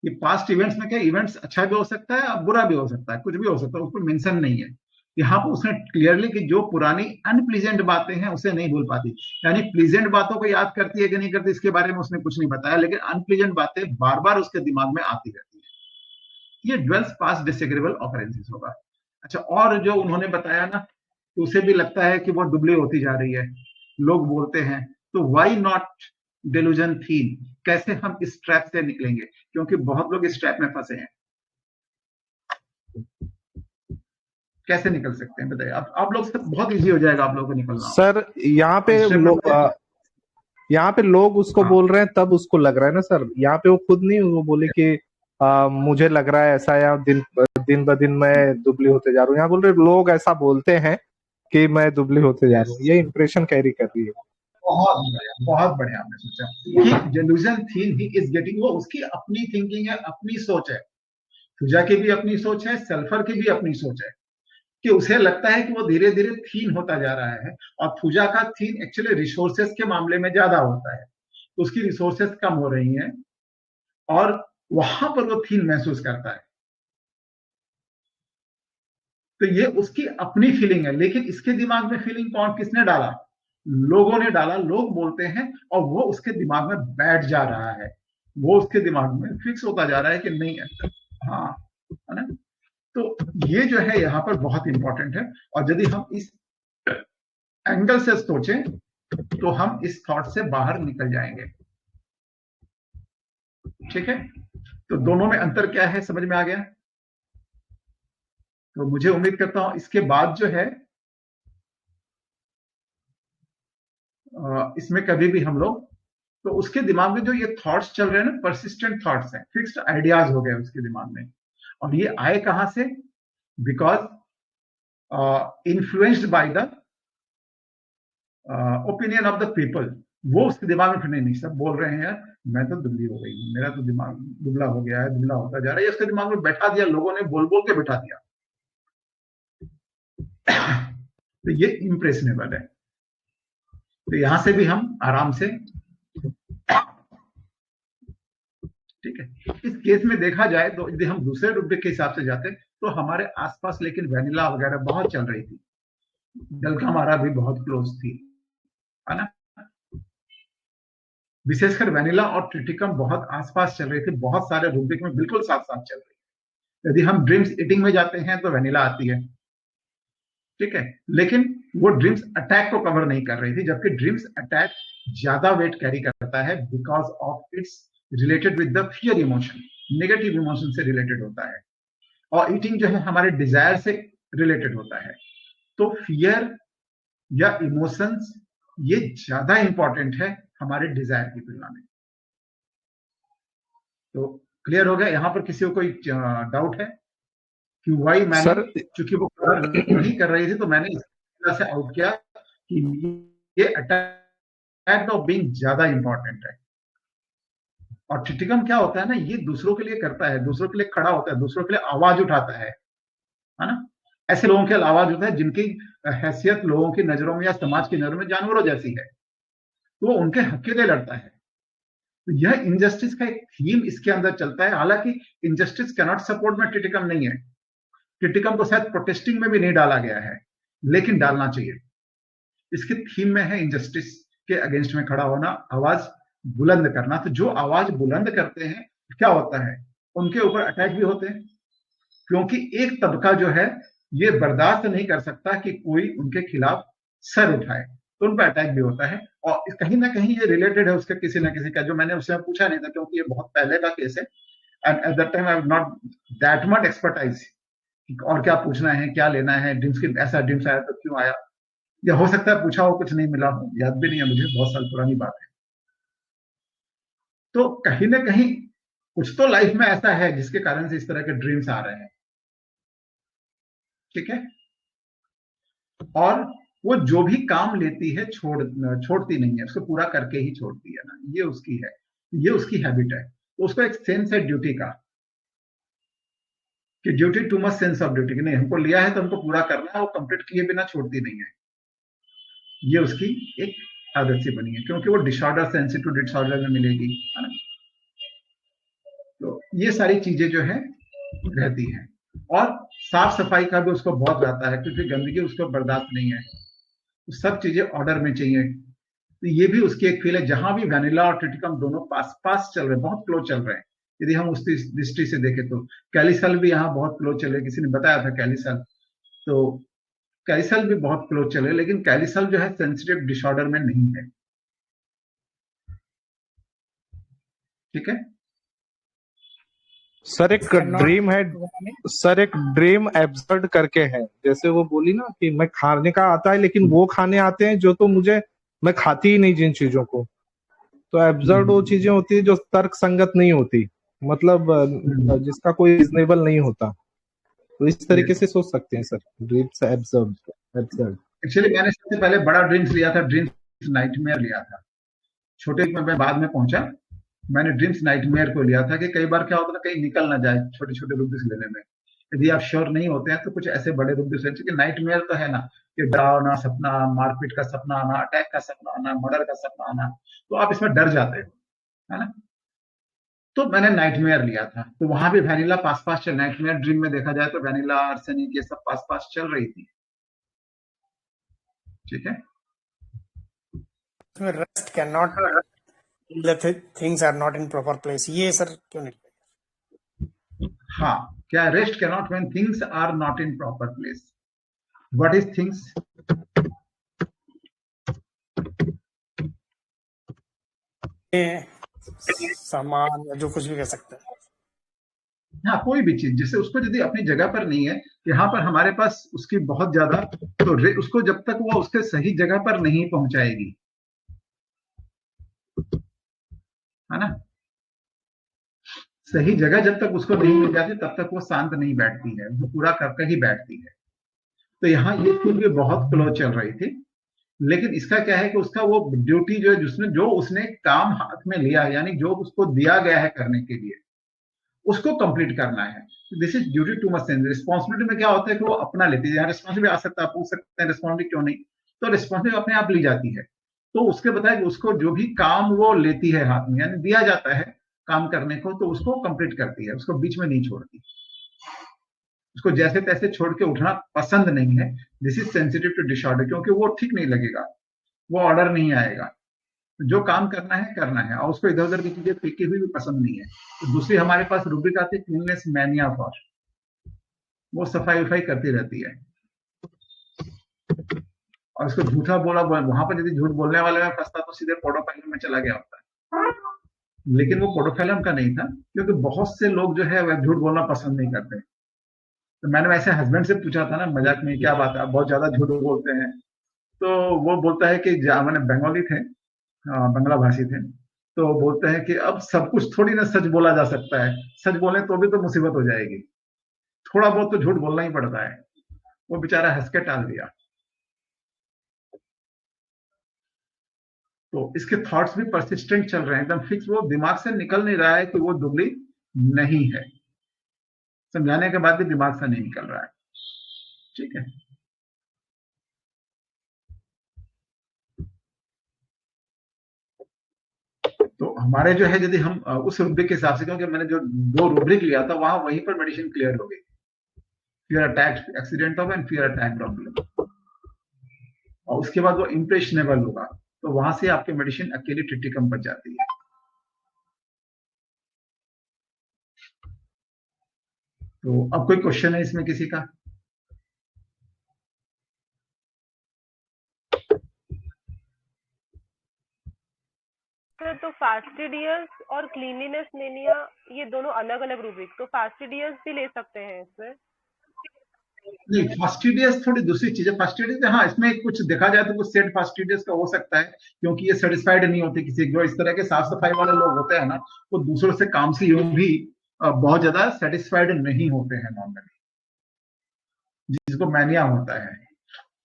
ये पास्ट इवेंट्स में क्या, इवेंट्स अच्छा भी हो सकता है और बुरा भी हो सकता है, कुछ भी हो सकता है, उस पर मेंशन नहीं है। यहाँ पर उसने क्लियरली कि जो पुरानी अनप्लीजेंट बातें हैं उसे नहीं भूल पाती, यानी प्लीजेंट बातों को याद करती है कि नहीं करती इसके बारे में उसने कुछ नहीं बताया, लेकिन अनप्लीजेंट बातें बार बार उसके दिमाग में आती रहती है। ये ड्वेल्स पास्ट डिसएग्रीएबल ऑकरेंसेस होगा। अच्छा, और जो उन्होंने बताया ना, तो उसे भी लगता है कि वो दुबली होती जा रही है, लोग बोलते हैं, तो व्हाई नॉट डेलूजन थीन, कैसे हम इस ट्रैप से निकलेंगे, क्योंकि बहुत लोग इस ट्रैप में फंसे हैं। कैसे निकल सकते हैं बताइए आप लोग से, बहुत इजी हो जाएगा आप लोगों को निकलना। सर यहाँ पे लोग उसको बोल रहे हैं तब उसको लग रहा है ना सर, यहाँ पे वो खुद नहीं वो बोले कि मुझे लग रहा है ऐसा, या दिन ब दिन मैं दुबली होते जा रहा हूँ। यहाँ बोल रहे लोग ऐसा बोलते हैं कि मैं दुबली होते जा रहा हूँ, ये इंप्रेशन कैरी कर रही है। बहुत बढ़िया आपने सोचा कि delusion thin he is getting, वो उसकी अपनी थिंकिंग है, अपनी सोच है, पूजा की भी अपनी सोच है, सल्फर की भी अपनी सोच है, कि उसे लगता है कि वो धीरे धीरे थीन होता जा रहा है, और पूजा का थीन एक्चुअली रिसोर्सेस के मामले में ज्यादा होता है, तो उसकी रिसोर्सेस कम हो रही हैं और वहां पर वो थीन महसूस करता है। तो ये उसकी अपनी फीलिंग है, लेकिन इसके दिमाग में फीलिंग किसने डाला? लोगों ने डाला, लोग बोलते हैं और वो उसके दिमाग में बैठ जा रहा है, वो उसके दिमाग में फिक्स होता जा रहा है कि नहीं, हाँ, है ना। तो ये जो है यहाँ पर बहुत इंपॉर्टेंट है, और यदि हम इस एंगल से सोचें तो हम इस थॉट से बाहर निकल जाएंगे। ठीक है, तो दोनों में अंतर क्या है समझ में आ गया? तो मुझे उम्मीद करता हूं इसके बाद जो है इसमें कभी भी हम लोग, तो उसके दिमाग में जो ये थॉट्स चल रहे हैं ना, परसिस्टेंट थॉट्स हैं, फिक्स्ड आइडियाज हो गए उसके दिमाग में, और ये आए कहां से? Because influenced by the opinion of the people. वो उसके दिमाग में फिर नहीं सब बोल रहे हैं यार मैं तो दुबली हो गई हूँ, मेरा तो दिमाग दुबला हो गया है, दुबला होता जा रहा है, उसके दिमाग में बैठा दिया, लोगों ने बोल बोल के बैठा दिया। तो ये इम्प्रेशनेबल है। तो यहां से भी हम आराम से, ठीक है, इस केस में देखा जाए तो यदि हम दूसरे रुब्रिक के हिसाब से जाते तो हमारे आसपास लेकिन वेनिला वगैरह बहुत चल रही थी, डलकामारा भी बहुत क्लोज थी, है ना। विशेषकर वेनिला और ट्रिटिकम बहुत आसपास चल रही थी, बहुत सारे रुब्रिक में बिल्कुल साथ साथ चल रही है। यदि हम ड्रीम्स ईटिंग में जाते हैं तो वेनिला आती है, ठीक है, लेकिन वो ड्रीम्स अटैक को कवर नहीं कर रही थी, जबकि ड्रीम्स अटैक ज्यादा वेट कैरी करता है because of its related with the fear emotion, negative emotion से रिलेटेड होता है, और ईटिंग जो है हमारे डिजायर से रिलेटेड होता है। तो फियर या इमोशंस ये ज्यादा इंपॉर्टेंट है हमारे डिजायर की तुलना में। तो क्लियर हो गया? यहां पर किसी को कोई डाउट है कि वाई मैंने, चूंकि वो नहीं कर रही थी तो मैंने इस तरह से आउट किया कि ये अटैक ऑफ बीइंग ज्यादा इंपॉर्टेंट है। और ट्रिटिकम क्या होता है ना, ये दूसरों के लिए करता है, दूसरों के लिए खड़ा होता है, दूसरों के लिए आवाज उठाता है ना। ऐसे लोगों के लिए आवाज उठाता है जिनकी हैसियत लोगों की नजरों में या समाज की नजरों में जानवरों जैसी है, तो वो उनके हक के लिए लड़ता है। तो यह इनजस्टिस का एक थीम इसके अंदर चलता है। हालांकि इनजस्टिस कैनॉट सपोर्ट में ट्रिटिकम नहीं है, ट्रिटिकम को शायद प्रोटेस्टिंग में भी नहीं डाला गया है, लेकिन डालना चाहिए। इसके थीम में है इनजस्टिस के अगेंस्ट में खड़ा होना, आवाज बुलंद करना। तो जो आवाज बुलंद करते हैं क्या होता है, उनके ऊपर अटैक भी होते हैं, क्योंकि एक तबका जो है ये बर्दाश्त नहीं कर सकता कि कोई उनके खिलाफ सर उठाए, तो उन पर अटैक भी होता है। और कहीं ना कहीं ये रिलेटेड है उसके किसी ना किसी का, जो मैंने उससे पूछा नहीं था क्योंकि ये बहुत पहले का केस है, and at that time I have not that much expertise और क्या पूछना है, क्या लेना है, ड्रीम्स की ऐसा ड्रीम्स आया तो क्यों आया, या हो सकता है पूछा हो कुछ नहीं मिला हो, याद भी नहीं है मुझे, बहुत साल पुरानी बात है। तो कहीं ना कहीं कुछ तो लाइफ में ऐसा है जिसके कारण से इस तरह के ड्रीम्स आ रहे हैं, ठीक है। और वो जो भी काम लेती है छोड़ती नहीं है, उसको पूरा करके ही छोड़ती है ना, ये उसकी है, ये उसकी हैबिट है। तो उसको एक सेंस है ड्यूटी का, कि duty too much sense of duty, कि नहीं हमको लिया है तो हमको पूरा करना है, वो कंप्लीट किए बिना छोड़ती नहीं है। ये उसकी एक आदत सी बनी है, क्योंकि वो डिसऑर्डर सेंसिटिव डिसऑर्डर में मिलेगी, है ना। तो ये सारी चीजें जो है रहती हैं। और साफ सफाई का भी उसको बहुत रहता है, क्योंकि गंदगी उसको बर्दाश्त नहीं है, तो सब चीजें ऑर्डर में चाहिए। तो ये भी उसकी एक फील है। जहां भी वेनिला और ट्रिटिकम दोनों पास पास चल रहे हैं, बहुत क्लोज चल रहे हैं, यदि हम उस दृष्टि से देखें तो कैलिसल भी यहाँ बहुत क्लोज चले, किसी ने बताया था कैलिसल, तो कैलिसल भी बहुत क्लोज चले, लेकिन कैलिसल जो है सेंसिटिव डिसऑर्डर में नहीं है, ठीक है। सर एक ड्रीम है, सर एक ड्रीम एब्सर्ड करके है, जैसे वो बोली ना कि मैं खाने का आता है लेकिन वो खाने आते हैं जो तो मुझे, मैं खाती ही नहीं जिन चीजों को, तो एब्सर्ड वो चीजें होती है जो तर्क संगत नहीं होती, मतलब जिसका कोई रीजनेबल नहीं होता। तो इस तरीके से सोच सकते हैं सर, ड्रीम्स एब्सर्ड। एक्चुअली मैंने सबसे पहले बड़ा ड्रीम्स लिया था, ड्रीम्स नाइटमेयर लिया था। छोटे में बाद में पहुंचा, मैंने ड्रीम्स नाइटमेयर को लिया था कि कई बार क्या होता है कहीं निकल ना जाए छोटे छोटे रूब्रिक्स लेने में। यदि आप श्योर नहीं होते हैं तो कुछ ऐसे बड़े रूब्रिक्स लें, क्योंकि नाइटमेयर तो है ना कि डरावना सपना, मारपीट का सपना आना, अटैक का सपना आना, मर्डर का सपना आना, तो आप इसमें डर जाते हो, है ना। तो मैंने नाइटमेयर लिया था, तो वहां भी वैनिला पास चल, नाइटमेयर ड्रीम में देखा जाए तो वैनिला, आर्सेनिक, ये सब पास चल रही थी, ठीक है। Rest can not, things are not in proper place, ये सर क्यों नहीं? हाँ, क्या rest can not when things are not in proper place. What is things? सामान या जो कुछ भी कह सकते हैं, हाँ, कोई भी चीज जिससे उसको यदि अपनी जगह पर नहीं है, यहाँ पर हमारे पास उसकी बहुत ज्यादा, तो उसको जब तक वो उसके सही जगह पर नहीं पहुंचाएगी, है ना, सही जगह जब तक उसको नहीं मिल जाती तब तक वो शांत नहीं बैठती है, वो पूरा करके ही बैठती है। तो यहाँ ये फूल भी बहुत क्लोज चल रही थी, लेकिन इसका क्या है कि उसका वो ड्यूटी जो है, जो उसने काम हाथ में लिया, यानी जो उसको दिया गया है करने के लिए, उसको कंप्लीट करना है। This is duty too much sense. Responsibility में क्या होता है कि वो अपना लेती है, यहाँ रिस्पॉन्सिबिलिटी आ सकता है, आप पूछ सकते हैं रिस्पॉन्सिबिलिटी क्यों नहीं, तो रिस्पॉन्सिबिलिटी अपने आप ली जाती है। तो उसके बताया कि उसको जो भी काम वो लेती है हाथ में, यानी दिया जाता है काम करने को, तो उसको कंप्लीट करती है, उसको बीच में नहीं छोड़ती, उसको जैसे तैसे छोड़ के उठना पसंद नहीं है। This is sensitive to disorder, क्योंकि वो ठीक नहीं लगेगा, वो ऑर्डर नहीं आएगा। जो काम करना है, और उसको इधर उधर की चीजें फेंकी हुई भी पसंद नहीं है। तो दूसरी हमारे पास रूब्रिक आती है क्लीननेस मैनिया फॉर, वो सफाई वफाई करती रहती है, और उसको झूठा बोला, वहां पर यदि झूठ बोलने वाले में फंसता तो सीधे पोडोफाइलम में चला गया होता है, लेकिन वो पोडोफाइलम का नहीं था, क्योंकि बहुत से लोग जो है वह झूठ बोलना पसंद नहीं करते। तो मैंने वैसे हस्बैंड से पूछा था ना मजाक में, क्या बात है आप बहुत ज्यादा झूठ बोलते हैं, तो वो बोलता है कि मैंने बंगाली थे, बांग्ला भाषी थे, तो बोलते हैं कि अब सब कुछ थोड़ी ना सच बोला जा सकता है, सच बोले तो भी तो मुसीबत हो जाएगी, थोड़ा बहुत तो झूठ बोलना ही पड़ता है। वो बेचारा हंस के टाल दिया। तो इसके थॉट्स भी परसिस्टेंट चल रहे हैं, एकदम फिक्स, वो दिमाग से निकल नहीं रहा है कि वो दुबली नहीं है, समझाने के बाद भी दिमाग से नहीं निकल रहा है, ठीक है। तो हमारे जो है, यदि हम उस रूब्रिक के हिसाब से, क्योंकि मैंने जो 2 रूब्रिक लिया था वहां वहीं पर मेडिसिन क्लियर हो गई, fear attack accident of and fear attack problem, और उसके बाद वो इम्प्रेशनेबल होगा, तो वहां से आपकी मेडिसिन अकेली ट्रिटिकम बच जाती है। तो अब कोई क्वेश्चन है इसमें किसी का? तो फास्टिडियस और क्लीनलीनेस मेनिया ये दोनों अलग अलग रूब्रिक, तो फास्टिडियस भी ले सकते हैं इसमें? नहीं, फास्टिडियस थोड़ी दूसरी चीज है। फास्टिडियस, हाँ, इसमें कुछ देखा जाए तो कुछ सेट फास्टिडियस का हो सकता है, क्योंकि ये सेटिस्फाइड नहीं होती किसी, जो इस तरह के साफ सफाई वाले लोग होते हैं ना, वो दूसरों से काम से यूं भी बहुत ज्यादा सेटिस्फाइड नहीं होते हैं नॉर्मली, जिसको मैनिया होता है।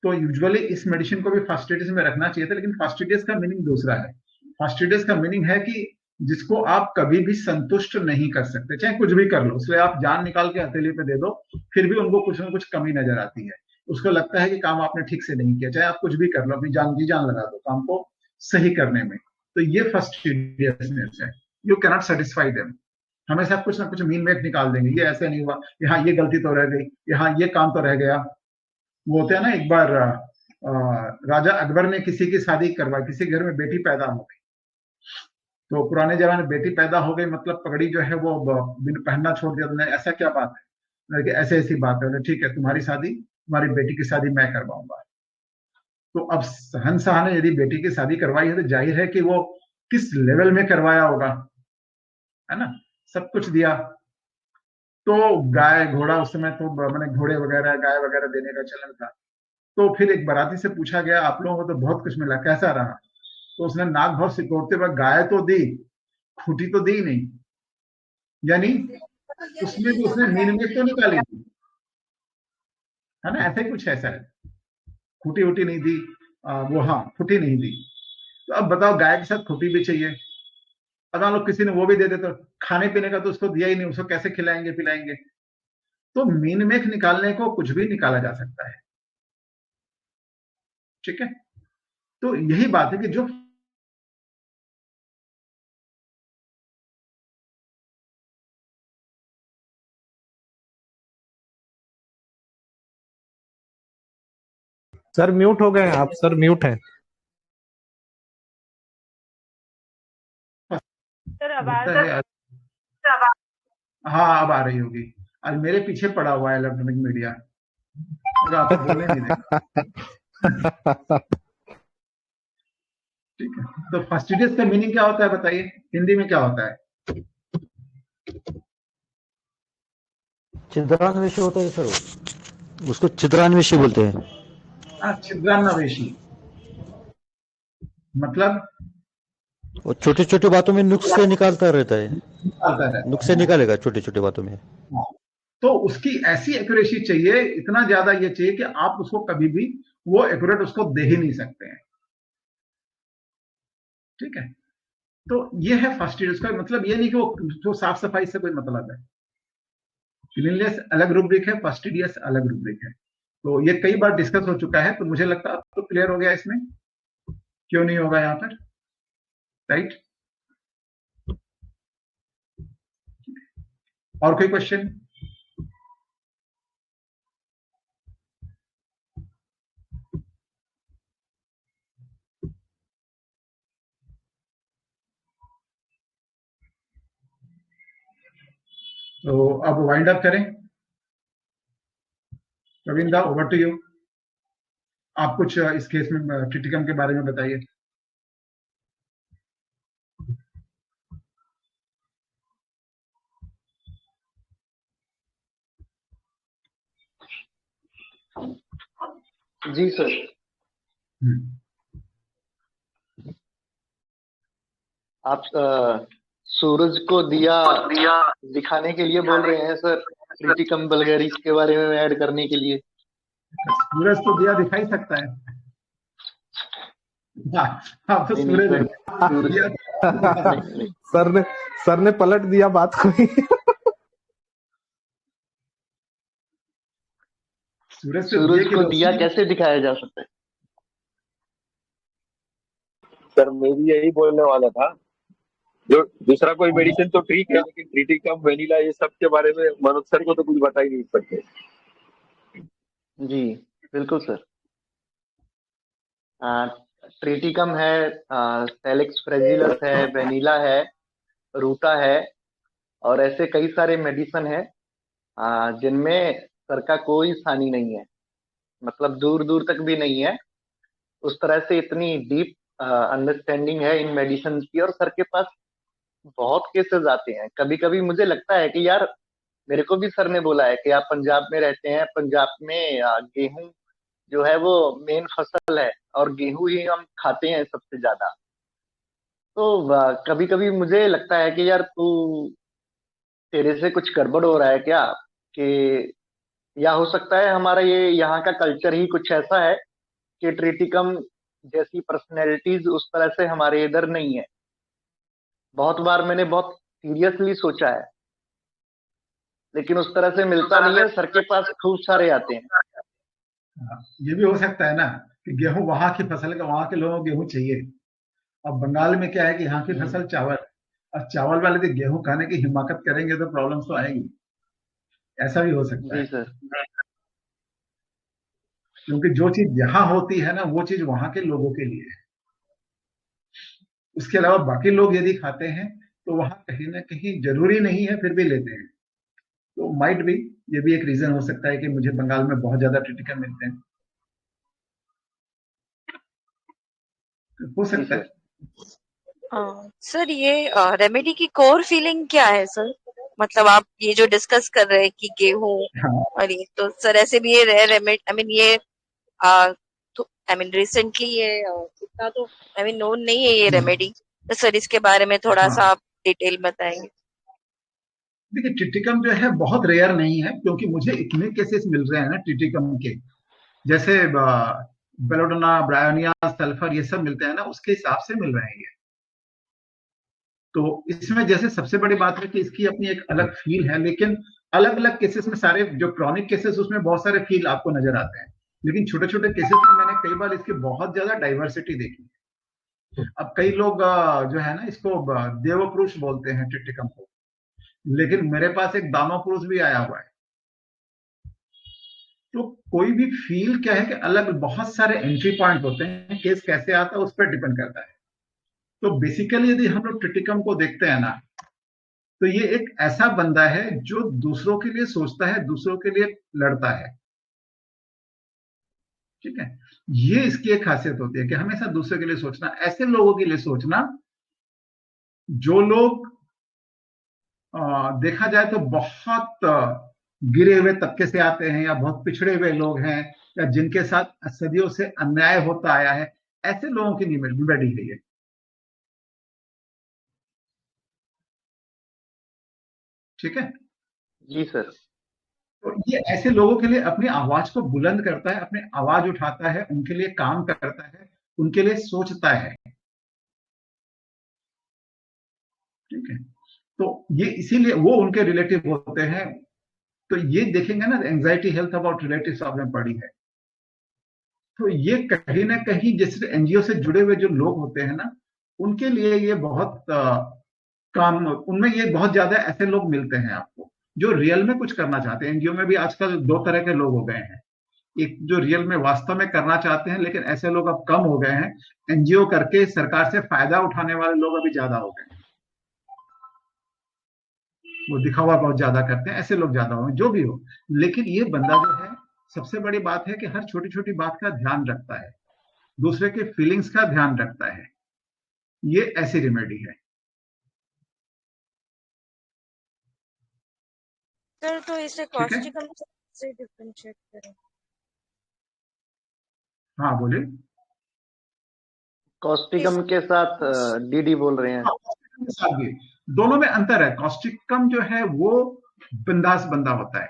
तो यूजुअली इस मेडिसिन को भी फास्टिडियस में रखना चाहिए था, लेकिन फास्टिडियस का मीनिंग दूसरा है। फास्टिडियस का मीनिंग है कि जिसको आप कभी भी संतुष्ट नहीं कर सकते, चाहे कुछ भी कर लो, उसमें आप जान निकाल के हथेली पे दे दो, फिर भी उनको कुछ ना कुछ कमी नजर आती है। उसको लगता है कि काम आपने ठीक से नहीं किया, चाहे आप कुछ भी कर लो, अपनी जान की जान लगा दो काम को सही करने में। तो ये फास्टिडियसनेस है, यू कैनॉट सेटिस्फाई देम, हमेशा कुछ ना कुछ मीन मेक निकाल देंगे, ये ऐसे नहीं हुआ, यहाँ ये गलती तो रह गई, यहाँ ये काम तो रह गया। वो होते हैं ना, एक बार राजा अकबर ने किसी की शादी करवाई, किसी घर में बेटी पैदा हो गई, तो पुराने जमाने में बेटी पैदा हो गई मतलब पगड़ी जो है वो पहनना छोड़ दिया, तुमने ऐसा क्या बात है, कि ऐसे ऐसी बात है, ठीक है तुम्हारी शादी, तुम्हारी बेटी की शादी मैं करवाऊंगा। तो अब शहंशाह ने यदि बेटी की शादी करवाई है तो जाहिर है कि वो किस लेवल में करवाया होगा, है ना, सब कुछ दिया। तो गाय घोड़ा, उस समय तो मैंने घोड़े वगैरह गाय वगैरह देने का चलन था। तो फिर एक बाराती से पूछा गया आप लोगों को तो बहुत कुछ मिला, कैसा रहा? तो उसने नाक भर सिकोड़ते हुए गाय तो दी, खूटी तो दी नहीं, यानी उसमें भी उसने मीन में तो निकाली थी, है ना, ऐसा ही कुछ ऐसा है, खूटी उटी नहीं दी, वो हाँ फूटी नहीं दी, तो अब बताओ, गाय के साथ खुपी भी चाहिए, अगर लोग किसी ने वो भी दे दे तो खाने पीने का तो उसको दिया ही नहीं, उसको कैसे खिलाएंगे पिलाएंगे। तो मीन मेख निकालने को कुछ भी निकाला जा सकता है, ठीक है। तो यही बात है कि जो सर म्यूट हो गए हैं आप, सर म्यूट हैं। सर आवाज लगता है हाँ अब आ रही होगी। आज मेरे पीछे पड़ा हुआ है इलेक्ट्रॉनिक मीडिया, तो आपको बोलने नहीं देगा। ठीक है, तो फास्टिडियस का मीनिंग क्या होता है बताइए, हिंदी में क्या होता है? छिद्रान्वेषी होता है सर, उसको छिद्रान्वेषी बोलते हैं। छिद्रान्वेषी मतलब वो छोटी छोटी बातों में नुक्से निकालता रहता है, नुक्से निकालेगा छोटी छोटी बातों में। तो उसकी ऐसी एक्यूरेसी चाहिए, इतना ज्यादा ये चाहिए कि आप उसको कभी भी वो एक्यूरेट उसको दे ही नहीं सकते हैं, ठीक है। तो ये है फास्टिडियस का मतलब, ये नहीं कि वो जो साफ सफाई से कोई मतलब है। क्लीनलीनेस अलग रूब्रिक है, फास्टिडियस अलग रूब्रिक है। तो ये कई बार डिस्कस हो चुका है, तो मुझे लगता है तो क्लियर हो गया इसमें, क्यों नहीं होगा यहाँ पर, राइट। और कोई क्वेश्चन? तो अब वाइंड अप करें। Ravindra, over to you. आप कुछ इस केस में ट्रिटिकम के बारे में बताइए। जी सर। आप सूरज को दिया दिखाने के लिए बोल रहे हैं सर, ट्रिटिकम वल्गैरिस के बारे में ऐड करने के लिए। सूरज तो दिया दिखाई सकता है, आप तो सूरज सर ने पलट दिया बात को ही। सूरज को दिया कैसे दिखाया जा सकता है? सर मैं भी यही बोलने वाला था, जो दूसरा कोई मेडिसिन तो ठीक है, लेकिन ट्रिटिकम वेनिला ये सब के बारे में मनोज सर को तो कुछ बता ही नहीं सकते। जी बिल्कुल सर। ट्रिटिकम है, सेलेक्स फ्रेजिलस है, वेनिला है, रूटा है, और ऐसे कई सारे मेडिसिन है जिनमें सर का कोई सानी नहीं है, मतलब दूर दूर तक भी नहीं है। उस तरह से इतनी डीप अंडरस्टैंडिंग है इन मेडिसिन की, और सर के पास बहुत केसेस आते हैं। कभी कभी मुझे लगता है कि यार, मेरे को भी सर ने बोला है कि आप पंजाब में रहते हैं, पंजाब में गेहूं जो है वो मेन फसल है, और गेहूं ही हम खाते हैं सबसे ज्यादा। तो कभी कभी मुझे लगता है कि यार तेरे से कुछ गड़बड़ हो रहा है क्या, कि या हो सकता है हमारा ये यहाँ का कल्चर ही कुछ ऐसा है कि ट्रिटिकम जैसी पर्सनैलिटीज उस तरह से हमारे इधर नहीं है। बहुत बार मैंने बहुत सीरियसली सोचा है, लेकिन उस तरह से मिलता नहीं है। सर के पास खूब सारे आते हैं। ये भी हो सकता है ना कि गेहूं वहां की फसल का, वहां के लोगों को गेहूं चाहिए। अब बंगाल में क्या है कि यहाँ की फसल चावल, और चावल वाले यदि गेहूं खाने की हिमाकत करेंगे तो प्रॉब्लम्स तो आएंगी। ऐसा भी हो सकता है। जी सर। क्योंकि जो चीज यहाँ होती है ना, वो चीज वहां के लोगों के लिए है। उसके अलावा बाकी लोग यदि खाते हैं तो वहां कहीं ना कहीं जरूरी नहीं है, फिर भी लेते हैं। तो माइट भी, ये भी एक रीजन हो सकता है कि मुझे बंगाल में बहुत ज्यादा ट्रिटिकम मिलते हैं, हो सकता है। सर ये रेमेडी की कोर फीलिंग क्या है सर? मतलब आप ये जो डिस्कस कर रहे हैं कि गेहूं और ये, तो सर ऐसे भी ये रेमेडी, आई मीन ये रिसेंटली ये इतना तो नोन नहीं है ये रेमेडी, तो सर इसके बारे में थोड़ा सा आप डिटेल बताएंगे। देखिए, ट्रिटिकम जो है बहुत रेयर नहीं है, क्योंकि मुझे इतने केसेस मिल रहे हैं ना ट्रिटिकम के। जैसे बेलोडोना, ब्रायोनिया, सल्फर, ये सब मिलते हैं ना, उसके हिसाब से मिल रहे हैं ये। तो इसमें जैसे सबसे बड़ी बात है कि इसकी अपनी एक अलग फील है, लेकिन अलग अलग केसेस में सारे जो क्रॉनिक केसेस उसमें बहुत सारे फील आपको नजर आते हैं, लेकिन छोटे छोटे केसेस में मैंने कई बार इसकी बहुत ज्यादा डाइवर्सिटी देखी है। अब कई लोग जो है ना इसको देव पुरुष बोलते हैं ट्रिटिकम को, लेकिन मेरे पास एक दानव पुरुष भी आया हुआ है। तो कोई भी फील क्या है कि अलग बहुत सारे एंट्री पॉइंट होते हैं, केस कैसे आता है उस पर डिपेंड करता है। तो बेसिकली यदि हम लोग ट्रिटिकम को देखते हैं ना, तो ये एक ऐसा बंदा है जो दूसरों के लिए सोचता है, दूसरों के लिए लड़ता है। ठीक है, ये इसकी एक खासियत होती है कि हमेशा दूसरे के लिए सोचना, ऐसे लोगों के लिए सोचना जो लोग देखा जाए तो बहुत गिरे हुए तबके से आते हैं, या बहुत पिछड़े हुए लोग हैं, या जिनके साथ सदियों से अन्याय होता आया है, ऐसे लोगों की रेमेडी है ये। ठीक है जी सर। तो ये ऐसे लोगों के लिए अपनी आवाज को बुलंद करता है, अपनी आवाज उठाता है, उनके लिए काम करता है, उनके लिए सोचता है। ठीक है, तो ये इसीलिए वो उनके रिलेटिव होते हैं। तो ये देखेंगे ना, एंजाइटी हेल्थ अबाउट रिलेटिव्स आपने पढ़ी है, तो ये कहीं ना कहीं जैसे एनजीओ से जुड़े हुए जो लोग होते हैं ना, उनके लिए ये बहुत काम, उनमें ये बहुत ज्यादा ऐसे लोग मिलते हैं आपको जो रियल में कुछ करना चाहते हैं। एनजीओ में भी आजकल दो तरह के लोग हो गए हैं, एक जो रियल में वास्तव में करना चाहते हैं, लेकिन ऐसे लोग अब कम हो गए हैं। एनजीओ करके सरकार से फायदा उठाने वाले लोग अभी ज्यादा हो गए हैं, वो दिखावा बहुत ज्यादा करते हैं, ऐसे लोग ज्यादा हो, जो भी हो। लेकिन ये बंदा जो है, सबसे बड़ी बात है कि हर छोटी छोटी बात का ध्यान रखता है, दूसरे के फीलिंग्स का ध्यान रखता है। ये ऐसी रेमेडी है। सर तो इसे ठीक है, कॉस्टिकम से डिफरेंशिएट करें? हाँ बोलिए। कॉस्टिकम के साथ डीडी बोल रहे हैं। कॉस्टिकम के साथ भी दोनों में अंतर है। कॉस्टिकम जो है वो बिंदास बंदा होता है,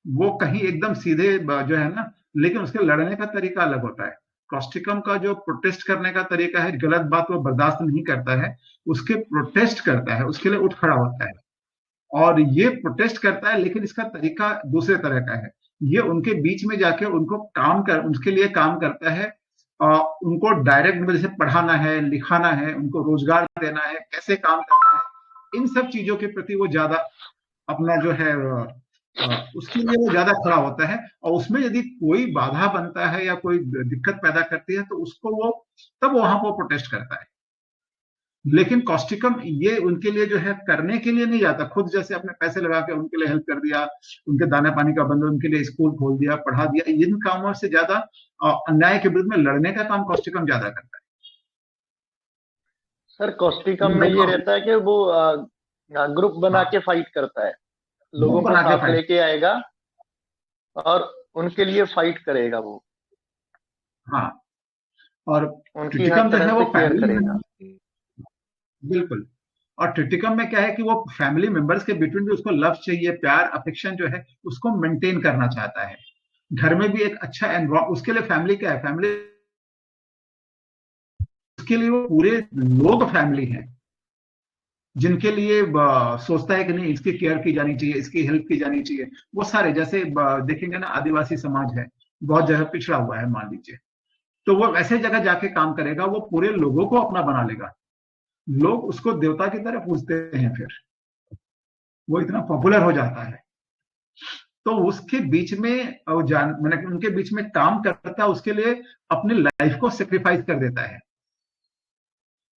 वो कहीं एकदम सीधे जो है ना, लेकिन उसके लड़ने का तरीका अलग होता है। कॉस्टिकम का जो प्रोटेस्ट करने का तरीका है, गलत बात वो बर्दाश्त नहीं करता है, उसके प्रोटेस्ट करता है, उसके लिए उठ खड़ा होता है। और ये प्रोटेस्ट करता है, लेकिन इसका तरीका दूसरे तरह का है। ये उनके बीच में जाके उनको उनके लिए काम करता है, उनको डायरेक्ट जैसे पढ़ाना है, लिखाना है, उनको रोजगार देना है, कैसे काम करना है, इन सब चीजों के प्रति वो ज्यादा अपना जो है उसके लिए वो ज्यादा खड़ा होता है। और उसमें यदि कोई बाधा बनता है या कोई दिक्कत पैदा करती है, तो उसको वो तब वहां पर प्रोटेस्ट करता है। लेकिन कॉस्टिकम ये उनके लिए जो है करने के लिए नहीं जाता, खुद जैसे अपने पैसे लगा के उनके लिए हेल्प कर दिया, उनके दाना पानी का बंद, उनके लिए स्कूल खोल दिया, पढ़ा दिया, इन कामों से ज्यादा अन्याय के विरुद्ध में लड़ने का काम कॉस्टिकम ज्यादा करता है। सर कॉस्टिकम में ये रहता है कि वो ग्रुप बना के फाइट करता है, लोगों को साथ लेके आएगा और उनके लिए फाइट करेगा वो। हाँ, और उनकी हर तरह से केयर करेगा। बिल्कुल। और ट्रिटिकम में क्या है कि वो फैमिली मेंबर्स के बिटवीन भी उसको लव चाहिए, प्यार अफेक्शन जो है उसको मेंटेन करना चाहता है। घर में भी एक अच्छा एनवायरनमेंट, उसके लिए फैमिली क्या है, फैमिली उसके लिए वो पूरे लोग फैमिली है, जिनके लिए सोचता है कि नहीं इसकी केयर की जानी चाहिए, इसकी हेल्प की जानी चाहिए। वो सारे जैसे देखेंगे ना, आदिवासी समाज है, बहुत जगह पिछड़ा हुआ है मान लीजिए, तो वो ऐसे जगह जाके काम करेगा, वो पूरे लोगों को अपना बना लेगा, लोग उसको देवता की तरह पूजते हैं, फिर वो इतना पॉपुलर हो जाता है। तो उसके बीच में मैंने उनके बीच में काम करता है, उसके लिए अपनी लाइफ को सेक्रीफाइस कर देता है।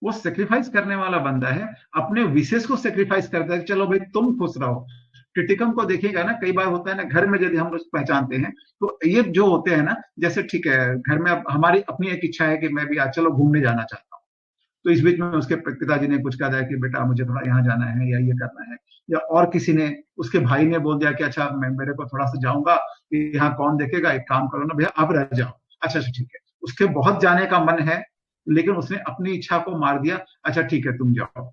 वो सेक्रीफाइस करने वाला बंदा है, अपने विशेष को सेक्रीफाइस करता है, चलो भाई तुम खुश रहो। ट्रिटिकम को देखिएगा ना, कई बार होता है ना घर में यदि हम लोग पहचानते हैं, तो ये जो होते हैं ना, जैसे ठीक है घर में अब हमारी अपनी एक इच्छा है कि मैं भी आज चलो घूमने जाना चाहता हूँ, तो इस बीच में उसके पिताजी ने कुछ कहा है कि बेटा मुझे थोड़ा यहाँ जाना है या ये करना है, या और किसी ने, उसके भाई ने बोल दिया कि अच्छा मैं मेरे को थोड़ा सा जाऊंगा, यहाँ कौन देखेगा, एक काम करो ना भैया आप रह जाओ। अच्छा ठीक है, उसके बहुत जाने का मन है, लेकिन उसने अपनी इच्छा को मार दिया, अच्छा ठीक है तुम जाओ।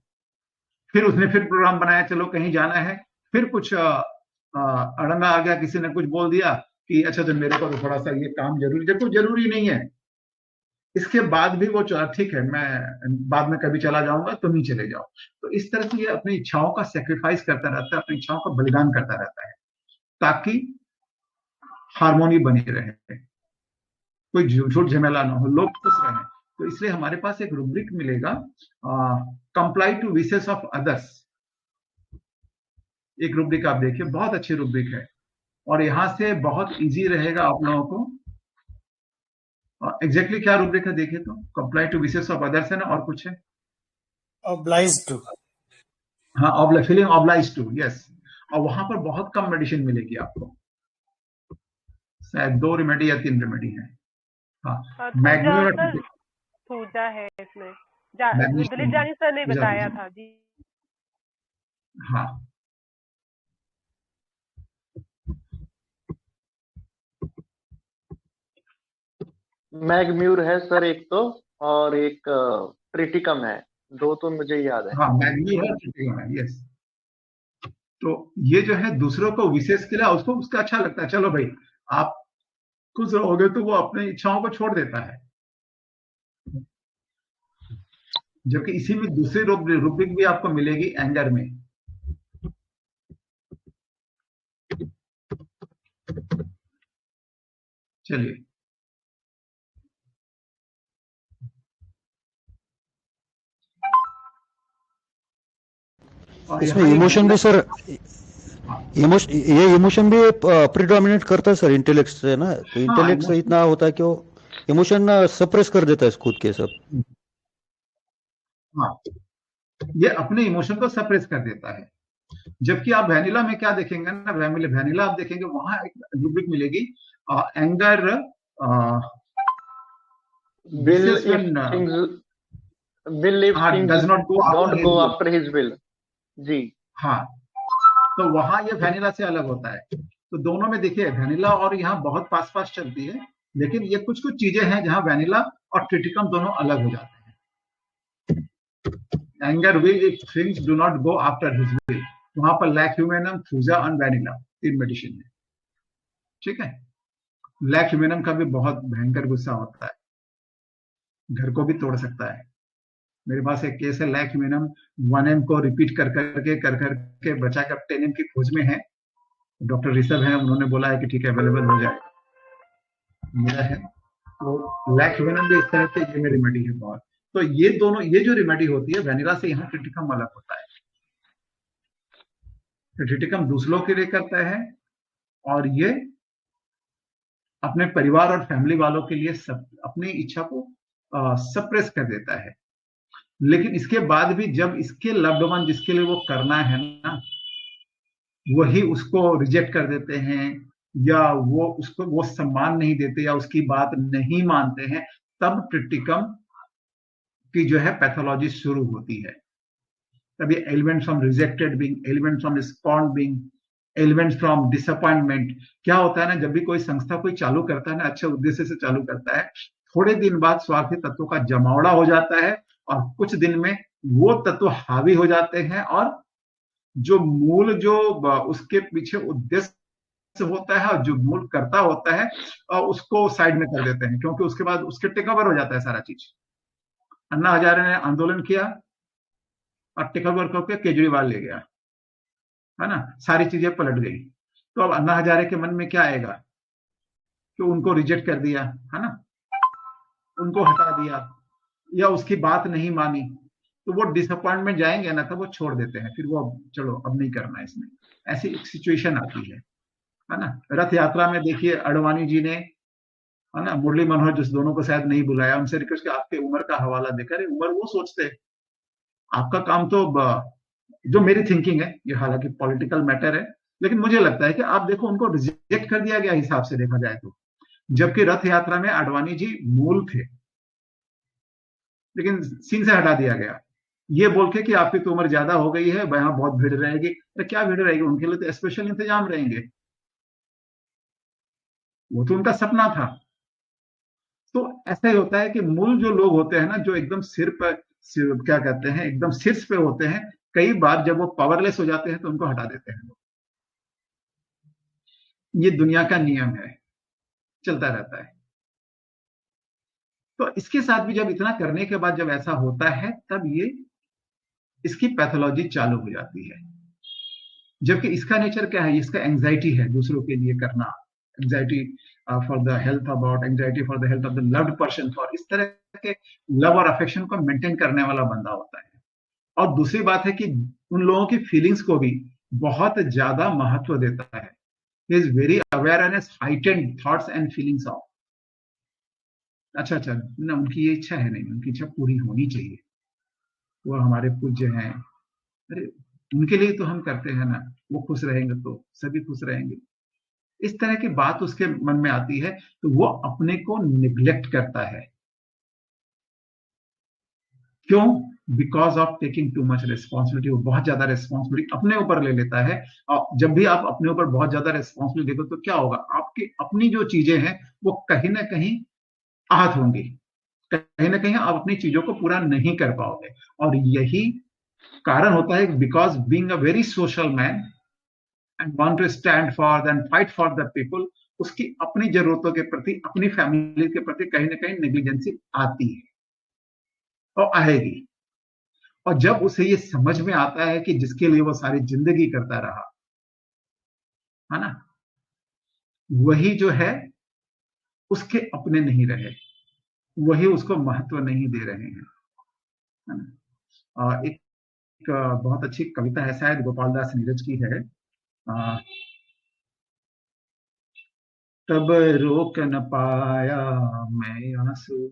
फिर उसने फिर प्रोग्राम बनाया, चलो कहीं जाना है, फिर कुछ अड़ंगा आ गया, किसी ने कुछ बोल दिया कि अच्छा तो मेरे को तो थोड़ा सा ये काम जरूरी, देखो जरूरी नहीं है, इसके बाद भी वो चला ठीक है मैं बाद में कभी चला जाऊंगा, तुम ही चले जाओ। तो इस तरह से ये अपनी इच्छाओं का सेक्रीफाइस करता रहता है, अपनी इच्छाओं का बलिदान करता रहता है ताकि हार्मोनी बनी रहे, कोई झूठ झमेला ना हो, लोग खुश रहें। तो इसलिए हमारे पास एक रूब्रिक मिलेगा, comply to wishes of others. एक रूब्रिक आप देखिए, बहुत अच्छी रूब्रिक है और यहां से बहुत इजी रहेगा आप लोगों को। एग्जैक्टली क्या रूब्रिक है देखिए तो, comply to wishes of others है ना, और कुछ है? obliged to, हाँ, फीलिंग ऑब्लाइज टू, यस। और वहां पर बहुत कम मेडिसिन मिलेगी आपको, शायद 2 रेमेडी या 3 रेमेडी है। हाँ, मैग्नीशियम सर थूजा है इसमें, दिलीप जानी सर ने बताया था जी। हाँ, मैग्म्यूर है सर एक तो, और एक ट्रिटिकम है, 2 तो मुझे याद है। हाँ, मैग्म्यूर है, ट्रिटिकम है, यस। तो ये जो है दूसरों को विशेष के लिए उसको उसका अच्छा लगता है, चलो भाई आप खुश रहोगे, तो वो अपनी इच्छाओं को छोड़ देता है। जबकि इसी में दूसरी रूब्रिक भी आपको मिलेगी एंगर में। चलिए, इसमें इमोशन भी सर, ये इमोशन भी प्रिडोमिनेट करता है सर इंटेलेक्ट से ना, तो इंटेलेक्ट से इतना होता है कि वो इमोशन सप्रेस कर देता है खुद के सब। हाँ, ये अपने इमोशन को सप्रेस कर देता है। जबकि आप वैनिला में क्या देखेंगे ना, वैनिला आप देखेंगे वहां एक रूब्रिक मिलेगी, anger does not go after his will जी। हाँ, तो वहां ये वैनिला से अलग होता है। तो दोनों में देखिए वैनिला और यहाँ बहुत पास पास चलती है, लेकिन ये कुछ कुछ चीजें हैं जहां वैनिला और ट्रिटिकम दोनों अलग हो जाते हैं। Anger will if things do not go after his will, वहां पर लैक ह्यूमेनम, थूजा और वैनिला 3 मेडिसिन है, ठीक है। लैक ह्यूमेनम का भी बहुत भयंकर गुस्सा होता है, घर को भी तोड़ सकता है। मेरे पास एक केस है, लैक ह्यूमेनम 1M को रिपीट कर करके बचा के 10M की खोज में है। डॉक्टर ऋषभ है, उन्होंने बोला है कि ठीक है अवेलेबल हो जाएगा, मेरा है। तो लैक ह्यूमेनम भी इस तरह से ये मेरी रेमेडी है बहुत। तो ये दोनों, ये जो रेमेडी होती है वैनिला से, यहाँ ट्रिटिकम अलग होता है। ट्रिटिकम दूसरों के लिए करता है और ये अपने परिवार और फैमिली वालों के लिए अपनी इच्छा को सप्रेस कर देता है। लेकिन इसके बाद भी जब इसके लव्ड वन जिसके लिए वो करना है ना, वही उसको रिजेक्ट कर देते हैं या वो सम्मान नहीं देते या उसकी बात नहीं मानते हैं, तब ट्रिटिकम की जो है पैथोलॉजी शुरू होती है। तभी ailment from rejected being, ailment from scorned being, ailments from disappointment. क्या होता है ना, जब भी कोई संस्था कोई चालू करता है ना, अच्छे उद्देश्य से चालू करता है, थोड़े दिन बाद स्वार्थी तत्वों का जमावड़ा हो जाता है और कुछ दिन में वो तत्व हावी हो जाते हैं और जो मूल जो उसके पीछे उद्देश्य होता है और जो मूल करता होता है उसको साइड में कर देते हैं, क्योंकि उसके बाद उसके टेक ओवर हो जाता है सारा चीज। अन्ना हजारे ने आंदोलन किया और टेक ओवर करके केजरीवाल ले गया, है ना, सारी चीजें पलट गई। तो अब अन्ना हजारे के मन में क्या आएगा कि उनको रिजेक्ट कर दिया, है ना, उनको हटा दिया या उसकी बात नहीं मानी, तो वो डिसअपॉइंटमेंट जाएंगे ना, तब वो छोड़ देते हैं, फिर वो चलो अब नहीं करना इसमें। ऐसी एक सिचुएशन आती है ना। रथ यात्रा में देखिए अडवाणी जी ने, है ना, मुरली मनोहर जिस दोनों को शायद नहीं बुलाया, उनसे रिक्वेस्ट किया आपके उम्र का हवाला देकर, उम्र वो सोचते, आपका काम तो, जो मेरी थिंकिंग है, ये हालांकि पॉलिटिकल मैटर है, लेकिन मुझे लगता है कि आप देखो उनको रिजेक्ट कर दिया गया हिसाब से देखा जाए तो, जबकि रथ यात्रा में अडवाणी जी मूल थे, लेकिन सीन से हटा दिया गया ये बोल के कि आपकी तो उम्र ज्यादा हो गई है, वहां बहुत भीड़ रहेगी। तो क्या भीड़ रहेगी, उनके लिए तो स्पेशल इंतजाम रहेंगे, वो तो उनका सपना था। तो ऐसा ही होता है कि मूल जो लोग होते हैं ना, जो एकदम सिर पर क्या कहते हैं, एकदम शीर्ष पे होते हैं, कई बार जब वो पावरलेस हो जाते हैं तो उनको हटा देते हैं। ये दुनिया का नियम है। चलता रहता है। तो इसके साथ भी जब इतना करने के बाद जब ऐसा होता है तब ये इसकी पैथोलॉजी चालू हो जाती है। जबकि इसका नेचर क्या है, इसका एंजाइटी है दूसरों के लिए करना, anxiety for the health about, anxiety for the health of the loved person, for इस तरह के लव और अफेक्शन को मेंटेन करने वाला बंदा होता है। और दूसरी बात है कि उन लोगों की फीलिंग्स को भी बहुत ज्यादा महत्व देता है। He is very aware and heightened thoughts and feelings of अच्छा ना, उनकी ये इच्छा है नहीं, उनकी इच्छा पूरी होनी चाहिए, वो हमारे पूज्य हैं, अरे उनके लिए तो हम करते हैं ना, वो खुश रहेंगे तो सभी खुश रहेंगे। इस तरह की बात उसके मन में आती है तो वो अपने को निग्लेक्ट करता है। क्यों? Because of taking too much responsibility. वो बहुत ज्यादा रेस्पॉन्सिबिलिटी अपने ऊपर ले लेता है। और जब भी आप अपने ऊपर बहुत ज्यादा रेस्पॉन्सिबिलिटी देखो तो क्या होगा, आपकी अपनी जो चीजें हैं वो कहीं ना कहीं आहत होंगी, कहीं ना कहीं आप अपनी चीजों को पूरा नहीं कर पाओगे। और यही कारण होता है, because being a very social man and want to stand for and fight for the people, उसकी अपनी जरूरतों के प्रति, अपनी फैमिली के प्रति कहीं ना कहीं नेग्लिजेंसी आती है और आएगी। और जब उसे ये समझ में आता है कि जिसके लिए वो सारी जिंदगी करता रहा है ना, वही जो है उसके अपने नहीं रहे, वही उसको महत्व नहीं दे रहे हैं, है ना। एक बहुत अच्छी कविता है, शायद गोपाल दास नीरज की है, तब रोक न पाया मैं आंसू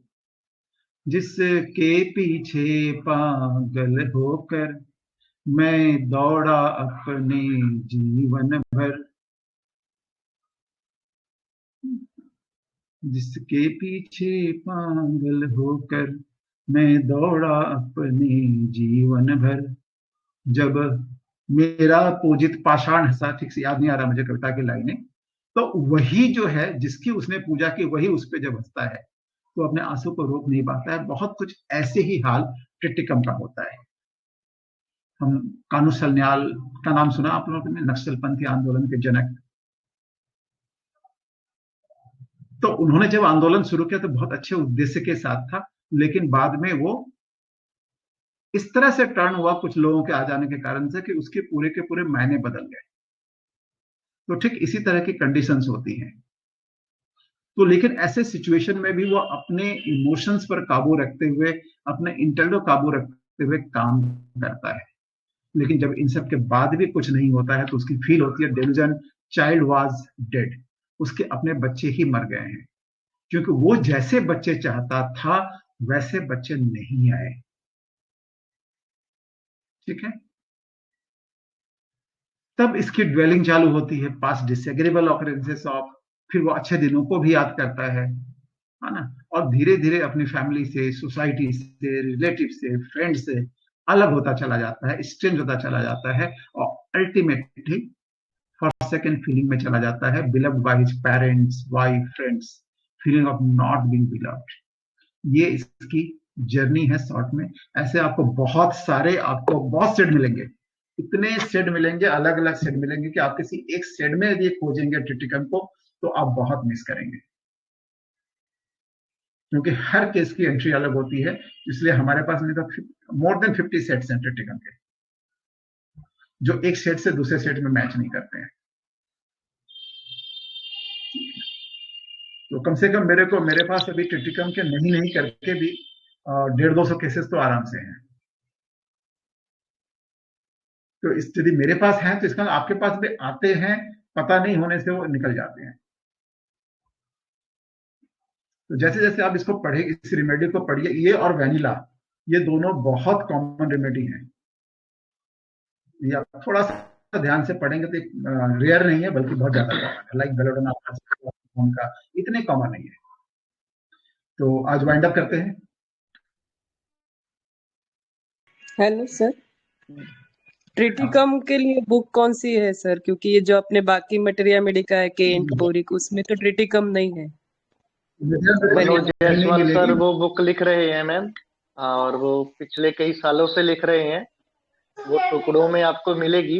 जिसके पीछे पागल होकर मैं दौड़ा अपने जीवन भर, जिसके पीछे पागल होकर मैं दौड़ा अपने जीवन भर, जब मेरा पूजित पाषाण हंसा, ठीक से याद नहीं आ रहा मुझे कविता की लाइनें, तो वही जो है जिसकी उसने पूजा की वही उस पे जब हंसता है तो अपने आंसू को रोक नहीं पाता है। बहुत कुछ ऐसे ही हाल ट्रिटिकम का होता है। हम कानू सन्याल का नाम सुना आप लोगों ने, नक्सलपंथी आंदोलन के जनक। तो उन्होंने जब आंदोलन शुरू किया तो बहुत अच्छे उद्देश्य के साथ था, लेकिन बाद में वो इस तरह से टर्न हुआ कुछ लोगों के आ जाने के कारण से कि उसके पूरे के पूरे मायने बदल गए। तो ठीक इसी तरह की कंडीशंस होती हैं। तो लेकिन ऐसे सिचुएशन में भी वो अपने इमोशंस पर काबू रखते हुए, अपने इंटेलेक्ट को काबू रखते हुए काम करता है। लेकिन जब इन सब के बाद भी कुछ नहीं होता है तो उसकी फील होती है डेल्यूजन, चाइल्ड वाज डेड, उसके अपने बच्चे ही मर गए हैं, क्योंकि वो जैसे बच्चे चाहता था वैसे बच्चे नहीं आए। ठीक है, तब इसकी ड्वेलिंग चालू होती है, पास्ट डिसएग्रीबल ऑकरेंसेस ऑफ, फिर वो अच्छे दिनों को भी याद करता है ना, और धीरे धीरे अपनी फैमिली से, सोसाइटी से, रिलेटिव से, फ्रेंड से अलग होता चला जाता है, स्ट्रेंज होता चला जाता है और अल्टीमेटली फॉरसेकन फीलिंग में चला जाता है, beloved by his parents, wife, friends, feeling of not being beloved. ये इसकी जर्नी है शॉर्ट में। ऐसे आपको बहुत सेट मिलेंगे, इतने सेट मिलेंगे, अलग अलग सेट मिलेंगे कि आप किसी एक सेट में यदि खोजेंगे ट्रिटिकम को तो आप बहुत मिस करेंगे, क्योंकि हर केस की एंट्री अलग होती है। इसलिए हमारे पास नहीं तो मोर देन 50 सेट्स हैं ट्रिटिकम के, जो एक सेट से दूसरे सेट में मैच नहीं करते हैं। तो कम से कम मेरे पास अभी ट्रिटिकम के नहीं करके भी 150-200 केसेस तो आराम से हैं। तो यदि मेरे पास है तो इसका आपके पास भी आते हैं, पता नहीं होने से वो निकल जाते हैं। तो जैसे जैसे आप इसको पढ़े, इस रेमेडी को पढ़िए, ये और वेनिला, ये दोनों बहुत कॉमन रेमेडी हैं। ये आप थोड़ा सा ध्यान से पढ़ेंगे तो रेयर नहीं है, बल्कि बहुत ज्यादा कॉमन है, लाइक बेलोडोना का इतने कॉमन नहीं है। तो आज वाइंड अप करते हैं। हेलो सर, ट्रिटिकम के लिए बुक कौन सी है सर? क्योंकि ये जो अपने बाकी मटेरिया मेडिका है, केंट, बोरिक, उसमें तो ट्रिटिकम नहीं है। मनोज जायसवाल सर वो बुक लिख रहे हैं मैम, और वो पिछले कई सालों से लिख रहे हैं, वो टुकड़ों में आपको मिलेगी।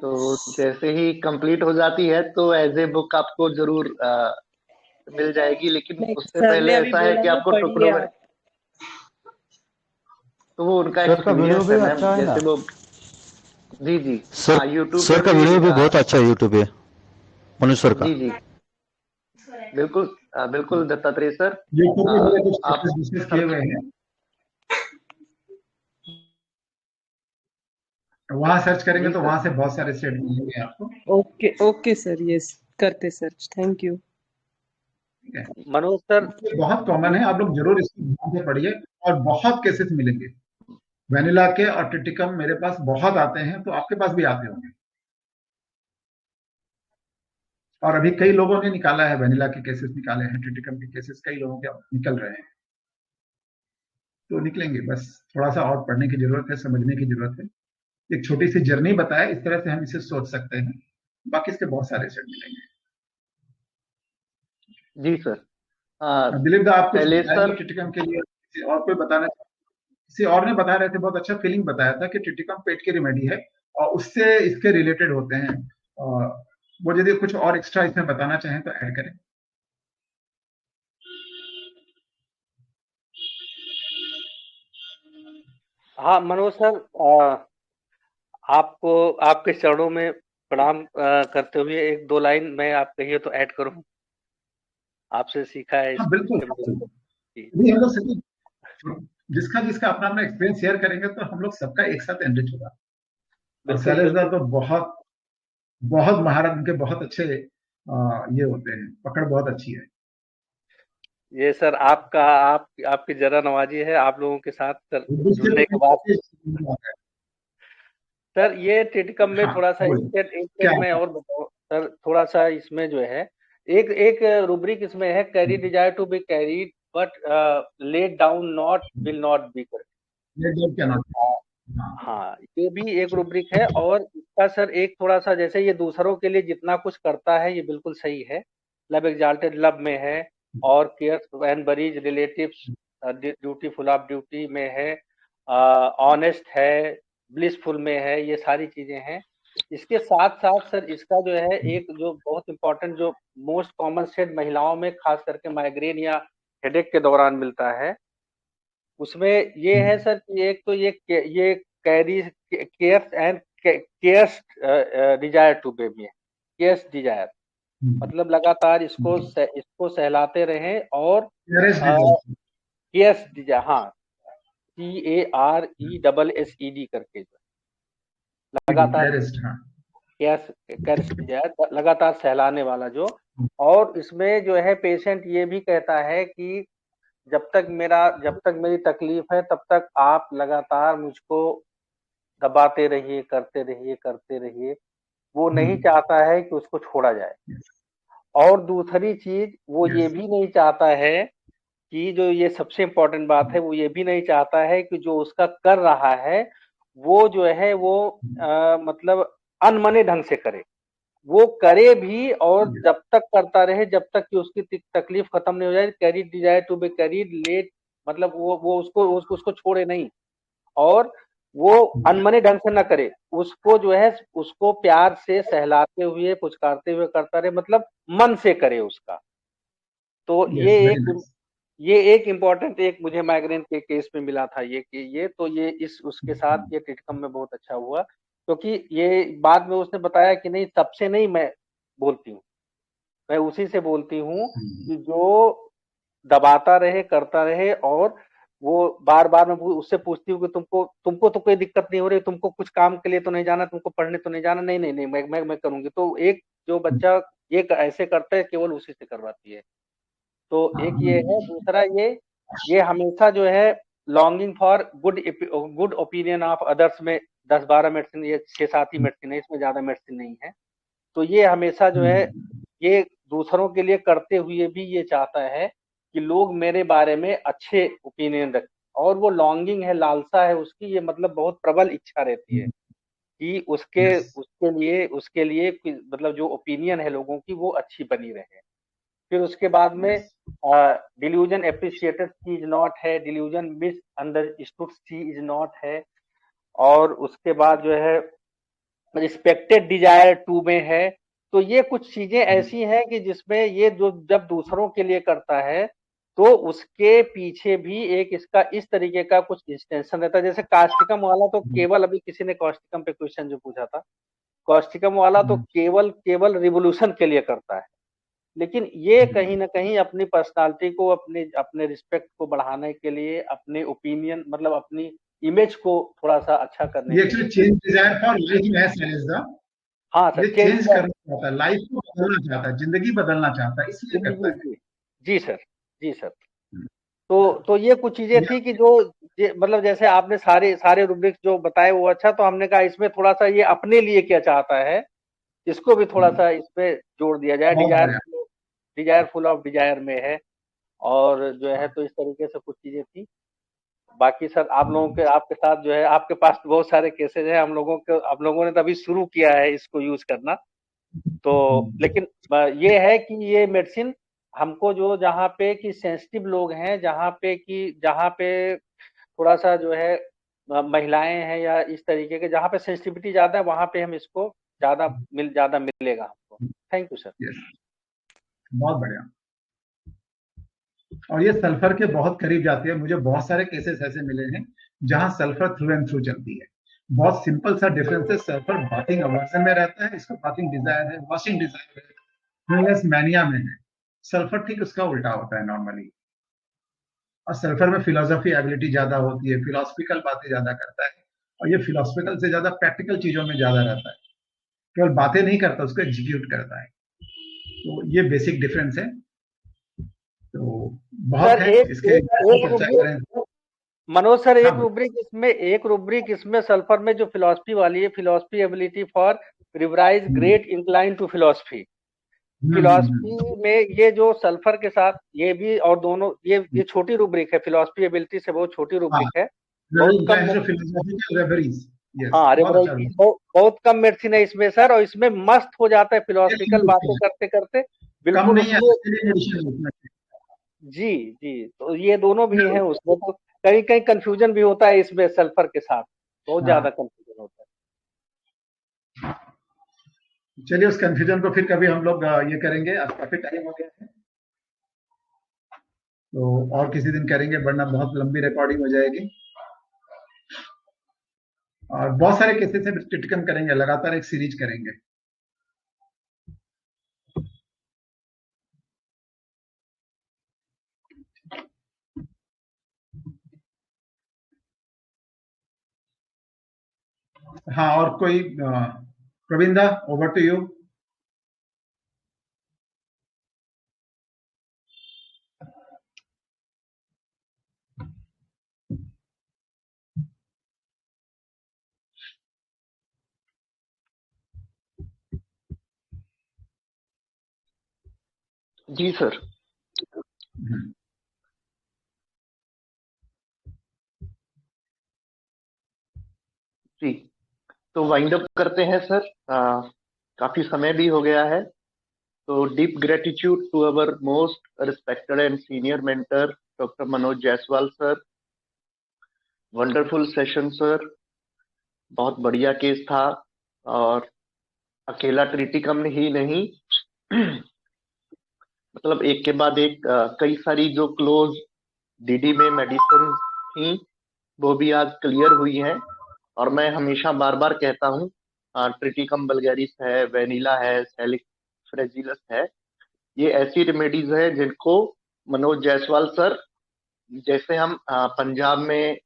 तो जैसे ही कंप्लीट हो जाती है तो एज ए बुक आपको जरूर मिल जाएगी, लेकिन नहीं, उससे सर पहले ने अभी ऐसा है बोला कि ना आपको पढ़िए टुकड़ों में, आप। तो वो उनका सर का वीडियो एक्सपीरियंस भी है मैम, अच्छा है ना। जैसे वो, जी जी, सर हाँ यूट्यूब सर पे का भी वीडियो भी बहुत अच्छा है यूट्यूब पे, मनोज सर का। जी जी बिल्कुल बिल्कुल दत्तात्रेय सर, यूट्यूब पे मेरे कुछ आप कोर्सेज डिस्कस किए सर्च, हुए हैं, वहां सर्च करेंगे जी तो सर। वहां से बहुत सारे सेट मिलेंगे आपको। ओके ओके सर, यस करते सर्च, थैंक यू। ठीक है, मनोज सर, ये बहुत कॉमन है, आप लोग जरूर इसको ध्यान से पढ़िए और बहुत केसेस मिलेंगे। वेनिला के और टिटिकम मेरे पास बहुत आते हैं, तो आपके पास भी आते होंगे, और अभी कई लोगों ने निकाला है, वेनिला के केसेस निकाले हैं, टिटिकम के केसेस कई लोगों के अब निकल रहे हैं, तो निकलेंगे, बस थोड़ा सा और पढ़ने की जरूरत है, समझने की जरूरत है। एक छोटी सी जर्नी बताया, इस तरह से हम इसे सोच सकते हैं, बाकी इसके बहुत सारे सेट मिलेंगे। जी सर। दिलीप दा, आप कुछ शैलेश बताएंगे सर, टिटिकम के लिए? किसी और कोई बताना, किसी और ने बता रहे थे, बहुत अच्छा फीलिंग बताया था कि टिटिकम पेट की रेमेडी है और उससे इसके रिलेटेड होते हैं, और वो यदि कुछ और एक्स्ट्रा इसमें बताना चाहें तो ऐड करें। हाँ मनोज सर, आपको आपके चरणों में प्रणाम करते हुए एक दो लाइन मैं आप कहिए तो ऐड करूं, आपसे सीखा है हाँ इस बिल्कुल, जी। अभी हम लोग सभी जिसका जिसका अपना अपना एक्सपीरियंस शेयर करेंगे तो हम लोग सबका एक साथ एनरिच होगा। और बिल्कुल शैलेश दा बिल्कुल तो बहुत बहुत महारत, उनके बहुत अच्छे ये होते हैं, पकड़ बहुत अच्छी है। ये सर आपका आपकी जरा नवाजी है, आप लोगों के साथ सर दूसरे जुड़ने के लोगों बाद। को सर ये टिटकम में हाँ थोड़ा सा बोलिए, एक क्या सेट मैं और बताऊं सर, थोड़ा सा इसमें जो है एक एक रूब्रिक इसमें है, carry desire to be carried but let down not will not be कर। ये जॉब क्या नाम है? हाँ, हाँ ये भी एक रूब्रिक है, और इसका सर एक थोड़ा सा जैसे ये दूसरों के लिए जितना कुछ करता है ये बिल्कुल सही है, लव एग्जाल्टेड लव में है, और care and buries relatives, dutiful of duty में है, ऑनेस्ट है, ब्लिसफुल में है, ये सारी चीजें हैं। इसके साथ साथ सर इसका जो है एक जो बहुत इंपॉर्टेंट जो मोस्ट कॉमन सेट महिलाओं में खास करके माइग्रेन या हेडेक के दौरान मिलता है, उसमें ये है सर कि एक तो ये carry cares and cares desire to baby है, केयर्स डिजायर मतलब लगातार इसको सहलाते रहें, और केयर्स डिजायर, हाँ CARESSED करके लगातार केयर्स डिजायर लगातार सहलाने वाला जो, और इसमें जो है पेशेंट ये भी कहता है कि जब तक मेरी तकलीफ है तब तक आप लगातार मुझको दबाते रहिए, करते रहिए। वो नहीं चाहता है कि उसको छोड़ा जाए, और दूसरी चीज वो ये भी नहीं चाहता है कि जो ये सबसे इम्पोर्टेंट बात है, वो ये भी नहीं चाहता है कि जो उसका कर रहा है वो जो है वो मतलब अनमने ढंग से करे, वो करे भी, और जब तक करता रहे जब तक कि उसकी तकलीफ खत्म नहीं हो जाए। Carried desire to be carried let, मतलब वो उसको छोड़े नहीं, और वो अनमने ढंग से ना करे, उसको जो है उसको प्यार से सहलाते हुए पुचकारते हुए करता रहे, मतलब मन से करे उसका। तो ये एक इम्पोर्टेंट एक मुझे माइग्रेन के केस में मिला था, ये कि ये तो ये इस उसके साथ ये टिटकम में बहुत अच्छा हुआ, क्योंकि ये बाद में उसने बताया कि नहीं सबसे नहीं मैं बोलती हूँ, मैं उसी से बोलती हूँ कि जो दबाता रहे करता रहे, और वो बार बार मैं उससे पूछती हूँ कि तुमको तो कोई दिक्कत नहीं हो रही, तुमको कुछ काम के लिए तो नहीं जाना, तुमको पढ़ने तो नहीं जाना, नहीं नहीं नहीं मैं करूंगी। तो एक जो बच्चा ये ऐसे करता है केवल उसी से करवाती है। तो एक ये है, दूसरा ये हमेशा जो है longing for good opinion of others में 10-12 मेडिसिन, ये 6-7 ही मेडिसिन है, इसमें ज्यादा मेडिसिन नहीं है। तो ये हमेशा जो है ये दूसरों के लिए करते हुए भी ये चाहता है कि लोग मेरे बारे में अच्छे ओपिनियन रखें, और वो लॉन्गिंग है, लालसा है उसकी, ये मतलब बहुत प्रबल इच्छा रहती है कि उसके लिए मतलब जो ओपिनियन है लोगों की वो अच्छी बनी रहे। फिर उसके बाद में delusion appreciated she is not है, delusion misunderstood she is not है, और उसके बाद जो है रिस्पेक्टेड डिजायर 2 में है। तो ये कुछ चीजें ऐसी हैं कि जिसमें ये जो जब दूसरों के लिए करता है तो उसके पीछे भी एक इसका इस तरीके का कुछ इंटेंशन रहता है। जैसे कास्टिकम वाला तो केवल, अभी किसी ने कास्टिकम पे क्वेश्चन जो पूछा था, कास्टिकम वाला तो केवल रिवोल्यूशन के लिए करता है, लेकिन ये कहीं ना कहीं अपनी पर्सनालिटी को, अपने रिस्पेक्ट को बढ़ाने के लिए, अपने ओपिनियन मतलब अपनी इमेज को थोड़ा सा अच्छा करने के लिए, चेंज डिजायर फॉर लाइफ। हाँ सर, चेंज करना चाहता है, लाइफ को बदलना चाहता है, जिंदगी बदलना चाहता है, इसलिए करता है। जी सर, जी सर। तो ये कुछ चीजें थी कि जो मतलब जैसे आपने सारे रूब्रिक्स जो बताए वो अच्छा, तो हमने कहा इसमें थोड़ा सा ये अपने लिए क्या चाहता है इसको भी थोड़ा सा इसमें जोड़ दिया जाए। डिजायर फुल ऑफ डिजायर में है, और जो है तो इस तरीके से कुछ चीजें थी। बाकी सर आप लोगों के, आपके साथ जो है, आपके पास बहुत सारे केसेज हैं, हम लोगों ने तो अभी शुरू किया है इसको यूज करना। तो लेकिन ये है कि ये मेडिसिन हमको जो जहाँ पे कि सेंसिटिव लोग हैं, जहाँ पे थोड़ा सा जो है महिलाएं हैं या इस तरीके के जहाँ पे सेंसिटिविटी ज्यादा है, वहां पे हम इसको ज्यादा मिलेगा हमको। Thank you sir. बहुत बढ़िया। और ये सल्फर के बहुत करीब जाती है। मुझे बहुत सारे केसेस ऐसे मिले हैं जहां सल्फर थ्रू एंड थ्रू चलती है। बहुत सिंपल सा डिफरेंस है, सल्फर बाथिंग अवर्जन में रहता है, इसका बाथिंग डिजायर है, वॉशिंग डिजायर है, क्लीननेस मैनिया में है। सल्फर ठीक उसका उल्टा होता है नॉर्मली। और सल्फर में फिलोसफी एबिलिटी ज्यादा होती है, फिलोसफिकल बातें ज्यादा करता है, और ये फिलोसफिकल से ज्यादा प्रैक्टिकल चीजों में ज्यादा रहता है। केवल बातें नहीं करता, उसको एग्जीक्यूट करता है। तो ये बेसिक डिफरेंस है। तो बहुत है इसके चर्चा करें। मनोज सर, एक रूब्रिक इसमें सल्फर में जो फिलोसफी वाली है, philosophy ability for revise great incline to philosophy में, ये जो सल्फर के साथ ये भी, और दोनों ये छोटी रूब्रिक है, फिलोसफी एबिलिटी से बहुत छोटी रूब्रिक है, बहुत कम मेडिसिन है इसमें सर, और इसमें मस्त हो जाता है फिलोसफिकल बातें करते करते, बिल्कुल उसमें। जी, तो ये दोनों भी हैं उसमें। तो कहीं कंफ्यूजन भी होता है इसमें सल्फर के साथ, बहुत ज्यादा कंफ्यूजन होता है। चलिए उस कंफ्यूजन को फिर कभी हम लोग ये करेंगे। आज काफी टाइम हो गया है, तो और किसी दिन करेंगे, वरना बहुत लंबी रिकॉर्डिंग हो जाएगी। और बहुत सारे केसेस है, क्रिटिकम करेंगे, लगातार एक सीरीज करेंगे। हाँ, और कोई प्रविंदा, ओवर टू यू। जी सर। जी, तो वाइंड अप करते हैं सर। काफी समय भी हो गया है। तो deep gratitude to our most respected and senior mentor doctor Manoj Jaiswal sir. Wonderful session sir, बहुत बढ़िया केस था, और अकेला ट्रिटिकम ही नहीं मतलब एक के बाद एक कई सारी जो क्लोज डीडी में मेडिसिन थी वो भी आज क्लियर हुई हैं। और मैं हमेशा बार बार कहता हूँ, ट्रिटिकम वल्गैरिस है, वेनिला है, सैलिक्स फ्रेजिलस है, ये ऐसी रेमेडीज है जिनको मनोज जायसवाल सर, जैसे हम पंजाब में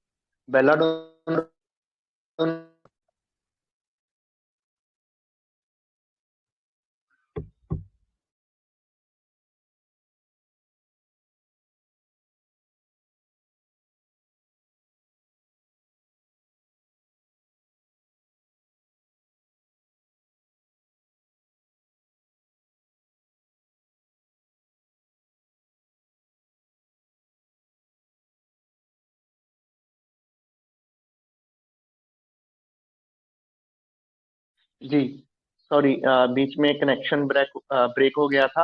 बेलाडोना जी सॉरी, बीच में कनेक्शन ब्रेक हो गया था।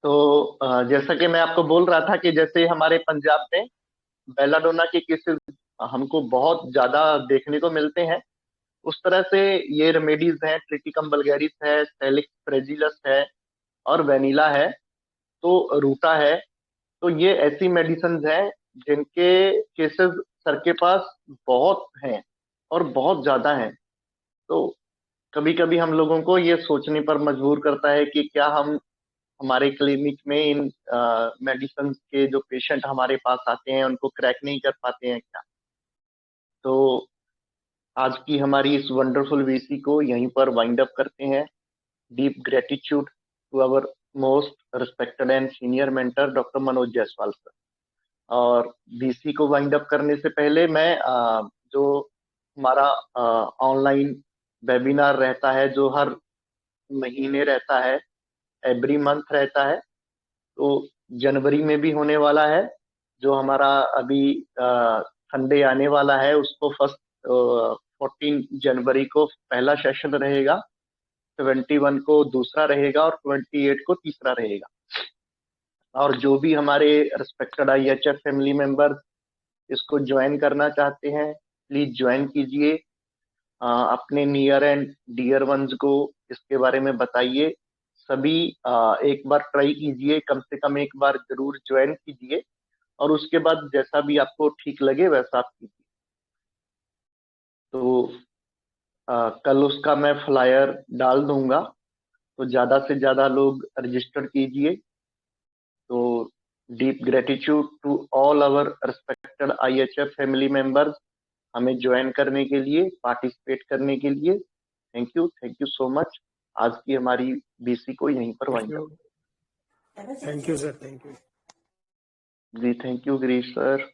तो जैसा कि मैं आपको बोल रहा था कि जैसे हमारे पंजाब में बेलाडोना के केसेस हमको बहुत ज्यादा देखने को मिलते हैं, उस तरह से ये रेमेडीज हैं, ट्रिटिकम वल्गैरिस है, सेलिक्स फ्रेजिलस है और वेनिला है, तो रूटा है। तो ये ऐसी मेडिसिन हैं जिनके केसेस सर के पास बहुत हैं और बहुत ज्यादा हैं। तो कभी कभी हम लोगों को ये सोचने पर मजबूर करता है कि क्या हम हमारे क्लिनिक में इन मेडिसिन के जो पेशेंट हमारे पास आते हैं उनको क्रैक नहीं कर पाते हैं क्या। तो आज की हमारी इस वंडरफुल वीसी को यहीं पर वाइंड अप करते हैं। Deep gratitude to our most respected and senior mentor doctor Manoj Jaiswal sir. और वीसी को वाइंड अप करने से पहले मैं जो हमारा ऑनलाइन वेबिनार रहता है जो हर महीने रहता है, एवरी मंथ रहता है, तो जनवरी में भी होने वाला है। जो हमारा अभी संडे आने वाला है उसको 14 जनवरी को पहला सेशन रहेगा, 21 को दूसरा रहेगा और 28 को तीसरा रहेगा। और जो भी हमारे रिस्पेक्टेड IHF फैमिली मेंबर्स इसको ज्वाइन करना चाहते हैं प्लीज ज्वाइन कीजिए। अपने नियर एंड डियर वंस को इसके बारे में बताइए। सभी एक बार ट्राई कीजिए, कम से कम एक बार जरूर ज्वाइन कीजिए और उसके बाद जैसा भी आपको ठीक लगे वैसा आप कीजिए। तो कल उसका मैं फ्लायर डाल दूंगा, तो ज्यादा से ज्यादा लोग रजिस्टर कीजिए। तो deep gratitude to all our respected IHF family members हमें ज्वाइन करने के लिए, पार्टिसिपेट करने के लिए। Thank you so much. आज की हमारी BC को यहीं पर wind up. Thank you sir, thank you ji, thank you Girish sir.